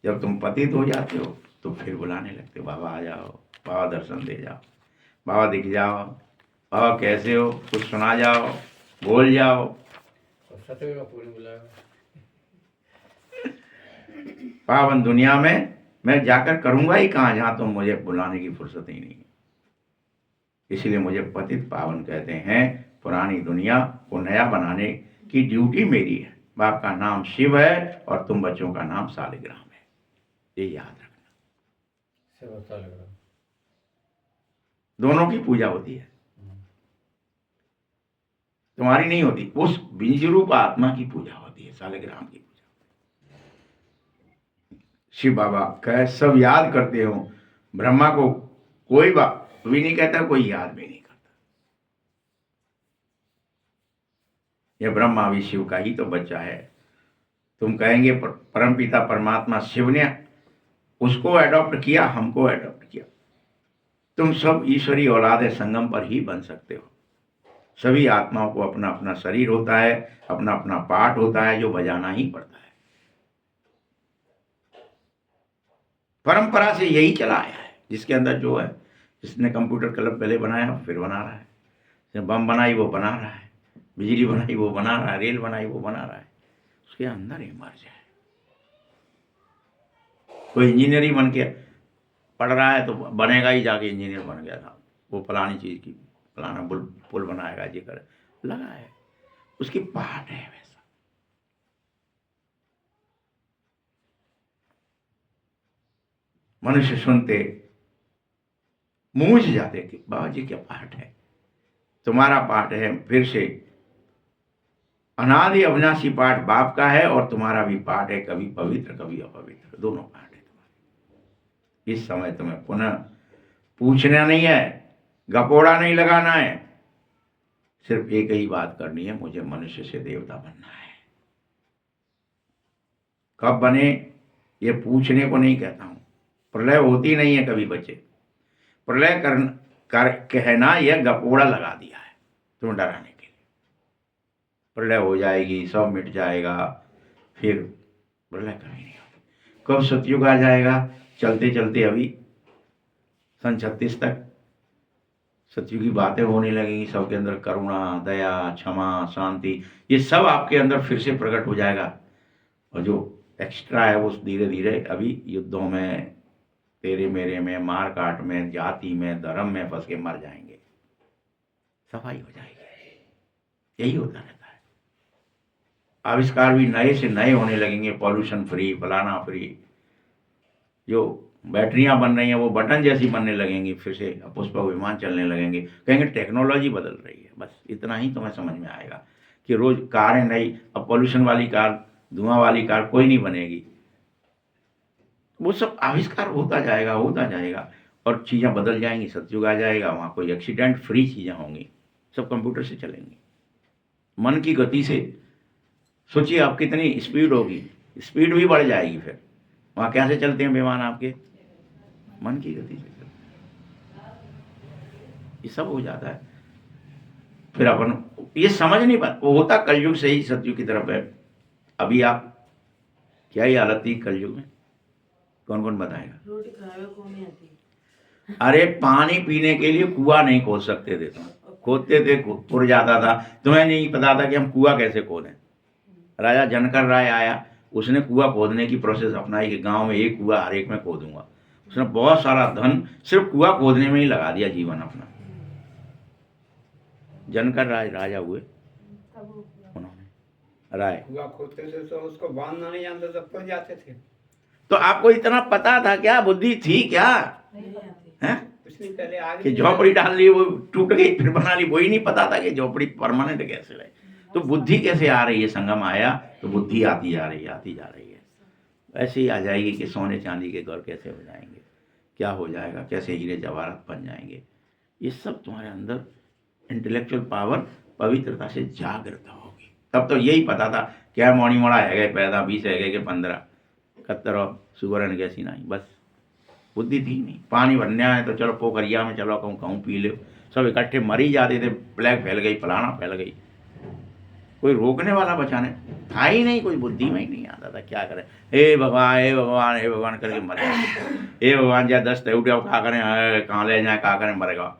जब तुम पतित हो जाते हो तो फिर बुलाने लगते हो, बाबा आ जाओ, बाबा दर्शन दे जाओ, बाबा दिख जाओ, बाबा कैसे हो, कुछ सुना जाओ, बोल जाओ। तो सतवें का पूरी बुलाया। पावन दुनिया में मैं जाकर करूंगा ही कहाँ, जहां तुम मुझे बुलाने की फुर्सत ही नहीं है। इसलिए मुझे पतित पावन कहते हैं। पुरानी दुनिया को नया बनाने की ड्यूटी मेरी है। बाप का नाम शिव है और तुम बच्चों का नाम शालिग्राम है, ये याद रखना। सब अच्छा लग रहा। दोनों की पूजा होती है। तुम्हारी नहीं होती, उस बीज रूप आत्मा की पूजा होती है, शालिग्राम की पूजा। शिव बाबा कह सब याद करते हो, ब्रह्मा को कोई बात भी नहीं कहता, कोई याद भी नहीं करता। ये ब्रह्मा भी शिव का ही तो बच्चा है। तुम कहेंगे परमपिता परमात्मा शिव ने उसको एडॉप्ट किया, हमको एडॉप्ट किया। तुम सब ईश्वरी औलाद संगम पर ही बन सकते हो। सभी आत्माओं को अपना अपना शरीर होता है, अपना अपना पाठ होता है, जो बजाना ही पड़ता है। परंपरा से यही चला आया है। जिसके अंदर जो है, जिसने कंप्यूटर क्लब पहले बनाया फिर बना रहा है, जिसने बम बनाई वो बना रहा है, बिजली बनाई वो बना रहा है, रेल बनाई वो बना रहा है। उसके अंदर ही मर्ज है। कोई इंजीनियरिंग बन के पढ़ रहा है तो बनेगा ही, जाके इंजीनियर बन गया था, वो फलानी चीज की फलाना पुल बनाएगा, जी कर लगा है, उसकी पाठ है वैसा। मनुष्य सुनते मूझ जाते कि बाबा जी क्या पाठ है। तुम्हारा पाठ है फिर से अनादि अविनाशी पाठ बाप का है, और तुम्हारा भी पाठ है, कभी पवित्र कभी अपवित्र, दोनों पाठ है तुम्हारे। इस समय तुम्हें पुनः पूछना नहीं है, गपोड़ा नहीं लगाना है, सिर्फ एक ही बात करनी है, मुझे मनुष्य से देवता बनना है। कब बने ये पूछने को नहीं कहता हूं। प्रलय होती नहीं है कभी बच्चे, प्रलय कहना यह गपोड़ा लगा दिया है तुम्हें डराने के लिए। प्रलय हो जाएगी, सब मिट जाएगा, फिर प्रलय कभी नहीं होगी। कब सतयुग आ जाएगा, चलते चलते अभी सन 36 तक सतयुगी बातें होने लगेंगी। सबके अंदर करुणा, दया, क्षमा, शांति, ये सब आपके अंदर फिर से प्रकट हो जाएगा। और जो एक्स्ट्रा है वो धीरे धीरे अभी युद्धों में, तेरे मेरे में, मार काट में, जाति में, धर्म में फंस के मर जाएंगे, सफाई हो जाएगी। यही होता रहता है। आविष्कार भी नए से नए होने लगेंगे, पॉल्यूशन फ्री, फलाना फ्री। जो बैटरियां बन रही हैं वो बटन जैसी बनने लगेंगी, फिर से पुष्पक विमान चलने लगेंगे। कहेंगे टेक्नोलॉजी बदल रही है। बस इतना ही तुम्हें समझ में आएगा कि रोज कारें नई, अब पॉल्यूशन वाली कार, धुआं वाली कार कोई नहीं बनेगी। वो सब आविष्कार होता जाएगा, होता जाएगा, और चीज़ें बदल जाएंगी। सतयुग आ जाएगा, वहाँ कोई एक्सीडेंट फ्री चीज़ें होंगी, सब कंप्यूटर से चलेंगी। मन की गति से सोचिए आप कितनी स्पीड होगी, स्पीड भी बढ़ जाएगी। फिर वहाँ कैसे चलते हैं विमान आपके, मन की गति से चलते हैं। ये सब हो जाता है। फिर अपन ये समझ नहीं पाते, वो होता कलयुग से ही सतयुग की तरफ है। अभी आप क्या ही हालत थी कलयुग में, कौन कौन बताएगा। रोटी खावे को नहीं आती। अरे पानी पीने के लिए कुआं नहीं खोद सकते थे तुम, खोदते थे, पुर जाता था। तुम्हें नहीं पता था कि हम कुआं कैसे खोदें। राजा जनकर राय आया, उसने कुआं खोदने की प्रोसेस अपनाई कि गांव में एक कुआं हर एक में खोदूंगा। उसने बहुत सारा धन सिर्फ कुआं खोदने में ही लगा दिया जीवन अपना। जनकर राय राजा हुए उन्होंने राय। कुआ खोदते थे तो उसको बांधना नहीं जानते तो पड़ जाते थे। तो आपको इतना पता था क्या, बुद्धि थी क्या नहीं आती। है कुछ नहीं, पहले आगे कि झोपड़ी डाल ली वो टूट गई फिर बना ली। वही नहीं पता था कि झोपड़ी परमानेंट कैसे रहे। तो बुद्धि कैसे आ रही है, संगम आया तो बुद्धि आती जा रही है, आती जा रही है। ऐसे ही आ जाएगी कि सोने चांदी के घर कैसे हो जाएंगे, क्या हो जाएगा, कैसे हीरे जवाहरात बन जाएंगे। ये सब तुम्हारे अंदर इंटेलेक्चुअल पावर पवित्रता से जागृत होगी। तब तो यही पता था क्या मोड़ी मोड़ा है गए पैदा 20 है गए कि 15 कत्तर और सुवर्ण कैसी नहीं। बस बुद्धि थी नहीं। पानी भरने आए तो चलो पोखरिया में, चलो कहूँ कहूँ पी लो, सब इकट्ठे मर ही जाते थे। प्लेग फैल गई, फलाना फैल गई, कोई रोकने वाला बचाने था ही नहीं, कोई बुद्धि में ही नहीं आता था क्या करें। हे भगवान, हे भगवान, हे भगवान करके मर जाते। हे भगवान जा 10 उठे कहा करें, कहाँ ले जाए, कहा करें, मरेगा,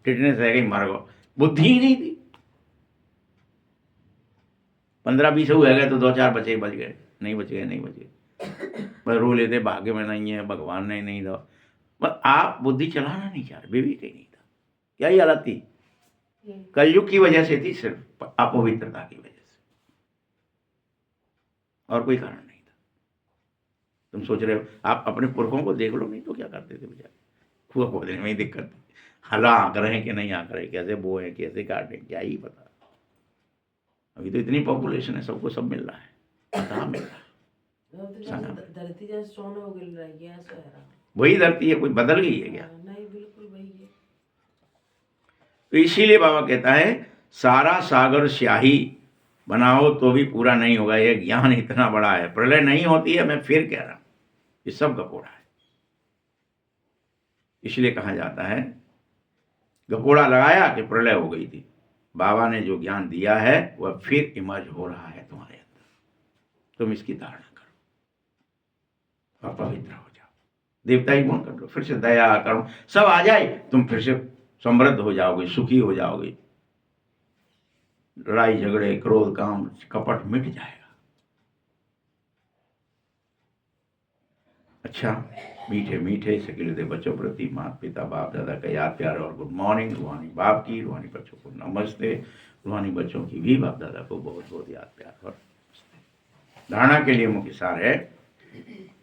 टिटनेस रह गई, मर गो। बुद्धि ही नहीं थी। 15-20 हुए गए तो 2-4 बचे, बच गए, नहीं बच गए, नहीं बच गए। बस रो लेते भाग्य में नहीं है, भगवान ने नहीं दो। बस आप बुद्धि चलाना नहीं चाह रहे, विवेक ही नहीं था। क्या ही हालत थी, कलयुग की वजह से थी, सिर्फ अपवित्रता की वजह से, और कोई कारण नहीं था। तुम सोच रहे हो, आप अपने पुरखों को देख लो, नहीं तो क्या करते थे बेचारे, कुआं खोदने में ही दिक्कत थी। हला आंक रहे हैं कि नहीं आंक रहे, कैसे बोए कैसे काटें, क्या ही पता। अभी तो इतनी पॉपुलेशन है, सबको सब मिल रहा है, पता मिल रहा है। वो तो जैसे धरती जैसे सोने हो गई रही है, ऐसा है रहा। वही धरती है, कोई बदल गई है क्या? नहीं, बिल्कुल वही है। तो इसीलिए बाबा कहता है सारा सागर स्याही बनाओ तो भी पूरा नहीं होगा, ये ज्ञान इतना बड़ा है। प्रलय नहीं होती है, मैं फिर कह रहा हूं, ये सब गपोड़ा है। इसलिए कहा जाता है गपोड़ा लगाया कि प्रलय हो गई थी। बाबा ने जो ज्ञान दिया है वह फिर इमर्ज हो रहा है तुम्हारे अंदर, तुम इसकी धारणा करो और पवित्र हो जाओ, देवता ही गुण कर लो, फिर से दया करो सब आ जाए, तुम फिर से समृद्ध हो जाओगे, सुखी हो जाओगे, लड़ाई झगड़े क्रोध काम कपट मिट जाएगा। अच्छा, मीठे मीठे सकिलते बच्चों प्रति माता पिता बाप दादा का याद प्यार और गुड मॉर्निंग। रूहानी बाप की, रूहानी बच्चों को नमस्ते, रूहानी बच्चों की भी बाप दादा को बहुत बहुत याद प्यार और नमस्ते। धारणा के लिए मुख्य सार है,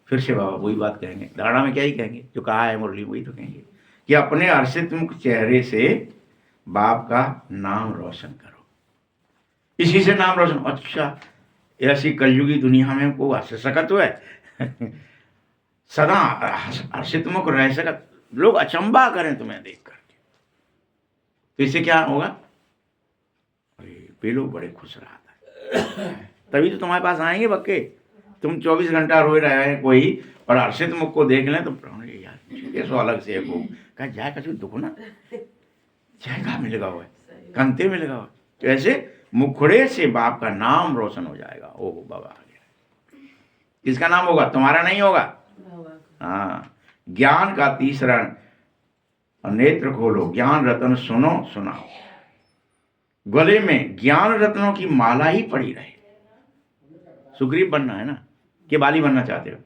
फिर से बाबा वही बात कहेंगे, धारणा में क्या ही कहेंगे, जो कहा है मुरली वही तो कहेंगे कि अपने हर्षित मुख चेहरे से बाप का नाम रोशन करो, इसी से नाम रोशन। अच्छा, ऐसी कलयुगी दुनिया में को हंस सकत है सदा हर्षित मुख रह सकत, लोग अचंबा करें तुम्हें देख करके, तो इससे क्या होगा? अरे वे लोग बड़े खुश रहा था, तभी तो तुम्हारे पास आएंगे बक्के। तुम 24 घंटा रोए रहे हैं कोई और हर्षित मुख को देख लें तो यार ये सो अलग से है, को कहा जाए कछु दुख ना जाए, कहा मिलेगा वो कंते मिलेगा वो, तो ऐसे मुखड़े से बाप का नाम रोशन हो जाएगा। ओह बाबा आ गया, किसका नाम होगा? तुम्हारा नहीं होगा। हाँ, ज्ञान का तीसरा नेत्र खोलो, ज्ञान रत्न सुनो सुनाओ, गले में ज्ञान रत्नों की माला ही पड़ी रहे। सुग्रीव बनना है ना, कि बाली बनना चाहते हो?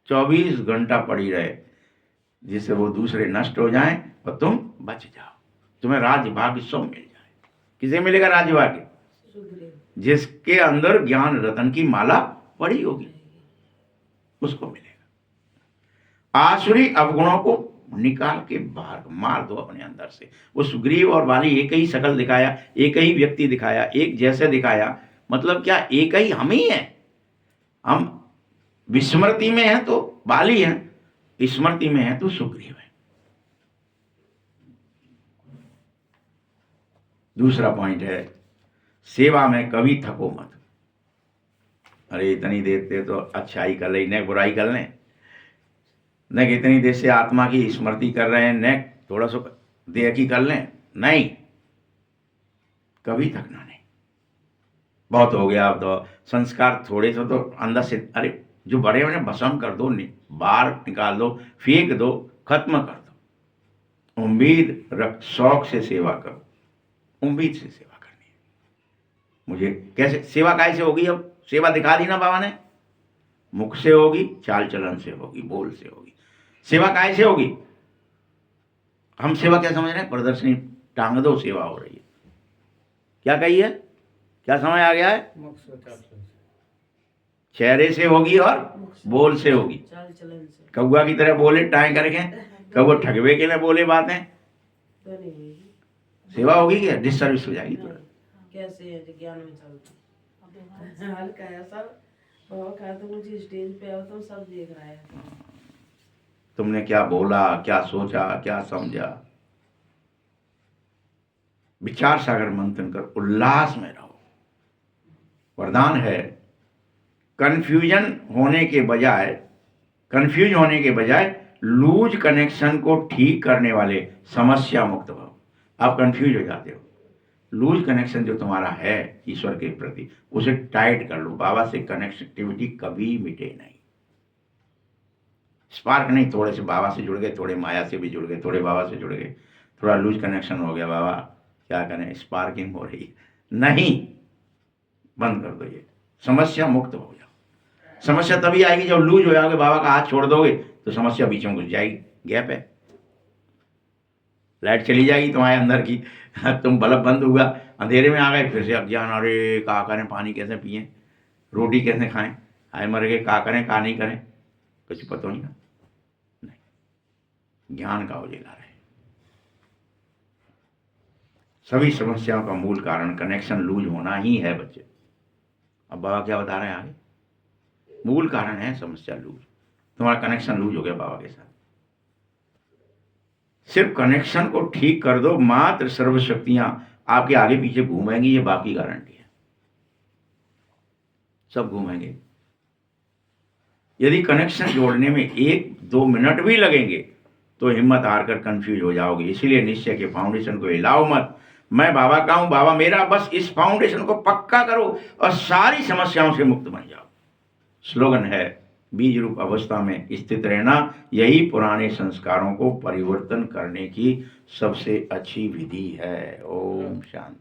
24 घंटा पड़ी रहे, जिससे वो दूसरे नष्ट हो जाएं और तुम बच जाओ, तुम्हें राज्य भाग्य सब मिल जाए। किसे मिलेगा राज्य भाग्य? जिसके अंदर ज्ञान रत्न की माला पड़ी होगी उसको मिलेगा। आसुरी अवगुणों को निकाल के बाहर मार दो अपने अंदर से। वो सुग्रीव और बाली एक ही शकल दिखाया, एक ही व्यक्ति दिखाया, एक जैसे दिखाया, मतलब क्या एक ही हम ही हैं। हम विस्मृति में हैं तो बाली हैं, स्मृति में है तो सुग्रीव है। दूसरा पॉइंट है, सेवा में कभी थको मत। अरे इतनी देर से तो अच्छाई कर ले, न बुराई कर लें, न इतनी देर से आत्मा की स्मृति कर रहे हैं, न थोड़ा सा देह की कर लें, नहीं, कभी थकना नहीं। बहुत हो गया, अब तो संस्कार थोड़े से तो अंदर से, अरे जो बड़े बड़े भस्म कर दो, बाहर निकाल दो, फेंक दो, खत्म कर दो। उम्मीद रख, शौक से सेवा करो, उम्मीद से सेवा करनी है। मुझे कैसे सेवा कैसे होगी? अब सेवा दिखा दी ना बाबा ने, मुख से होगी, चाल चलन से होगी, बोल से होगी। सेवा कैसे होगी? हम सेवा क्या समझ रहे हैं? प्रदर्शनी टांग दो, सेवा हो रही है। क्या कही है? क्या समझ आ गया है? चेहरे से होगी और बोल से होगी। कौआ की तरह बोले टाइम करके, कौआ ठगवे के लिए बोले बातें, सेवा होगी क्या? डिसर्विस हो जाएगी। तो कैसे है ज्ञान में चलता हल्का है सब। बाबा कहा तो मुझे स्टेज पे आओ तो सब देख रहा है, तुमने क्या बोला, क्या सोचा, क्या समझा, विचार सागर मंथन कर उल्लास में रहो। वरदान है, कंफ्यूज होने के बजाय लूज कनेक्शन को ठीक करने वाले समस्या मुक्त भव। आप कंफ्यूज हो जाते हो, लूज कनेक्शन जो तुम्हारा है ईश्वर के प्रति उसे टाइट कर लो। बाबा से कनेक्टिविटी कभी मिटे नहीं, स्पार्क नहीं, थोड़े से बाबा से जुड़ गए, थोड़े माया से भी जुड़ गए, थोड़े बाबा से जुड़ गए, थोड़ा लूज कनेक्शन हो गया, बाबा क्या करें, स्पार्किंग हो रही नहीं, बंद कर दो ये, समस्या मुक्त हो जाओ। समस्या तभी आएगी जब लूज हो जाओगे, बाबा का हाथ छोड़ दोगे तो समस्या बीच में घुस जाएगी, गैप है, लाइट चली जाएगी तुम्हारे अंदर की, तुम बल्ब बंद हुआ, अंधेरे में आ गए, फिर से अज्ञान, अरे का करें, पानी कैसे पिए, रोटी कैसे खाएं, आए मर गए, का करें का नहीं करें, कुछ पता नहीं ना, नहीं, ज्ञान का उजेला रहे, सभी समस्याओं का मूल कारण कनेक्शन लूज होना ही है बच्चे। अब बाबा क्या बता रहे हैं आगे, मूल कारण है समस्या लूज, तुम्हारा कनेक्शन लूज हो गया बाबा के साथ। सिर्फ कनेक्शन को ठीक कर दो, मात्र सर्वशक्तियां आपके आगे पीछे घूमेंगी, ये बाप की गारंटी है, सब घूमेंगे। यदि कनेक्शन जोड़ने में 1-2 मिनट भी लगेंगे तो हिम्मत हार कर कंफ्यूज हो जाओगे। इसीलिए निश्चय के फाउंडेशन को हिलाओ मत, मैं बाबा का हूं, बाबा मेरा, बस इस फाउंडेशन को पक्का करो और सारी समस्याओं से मुक्त बन जाओ। स्लोगन है बीज रूप अवस्था में स्थित रहना, यही पुराने संस्कारों को परिवर्तन करने की सबसे अच्छी विधि है। ओम शांति।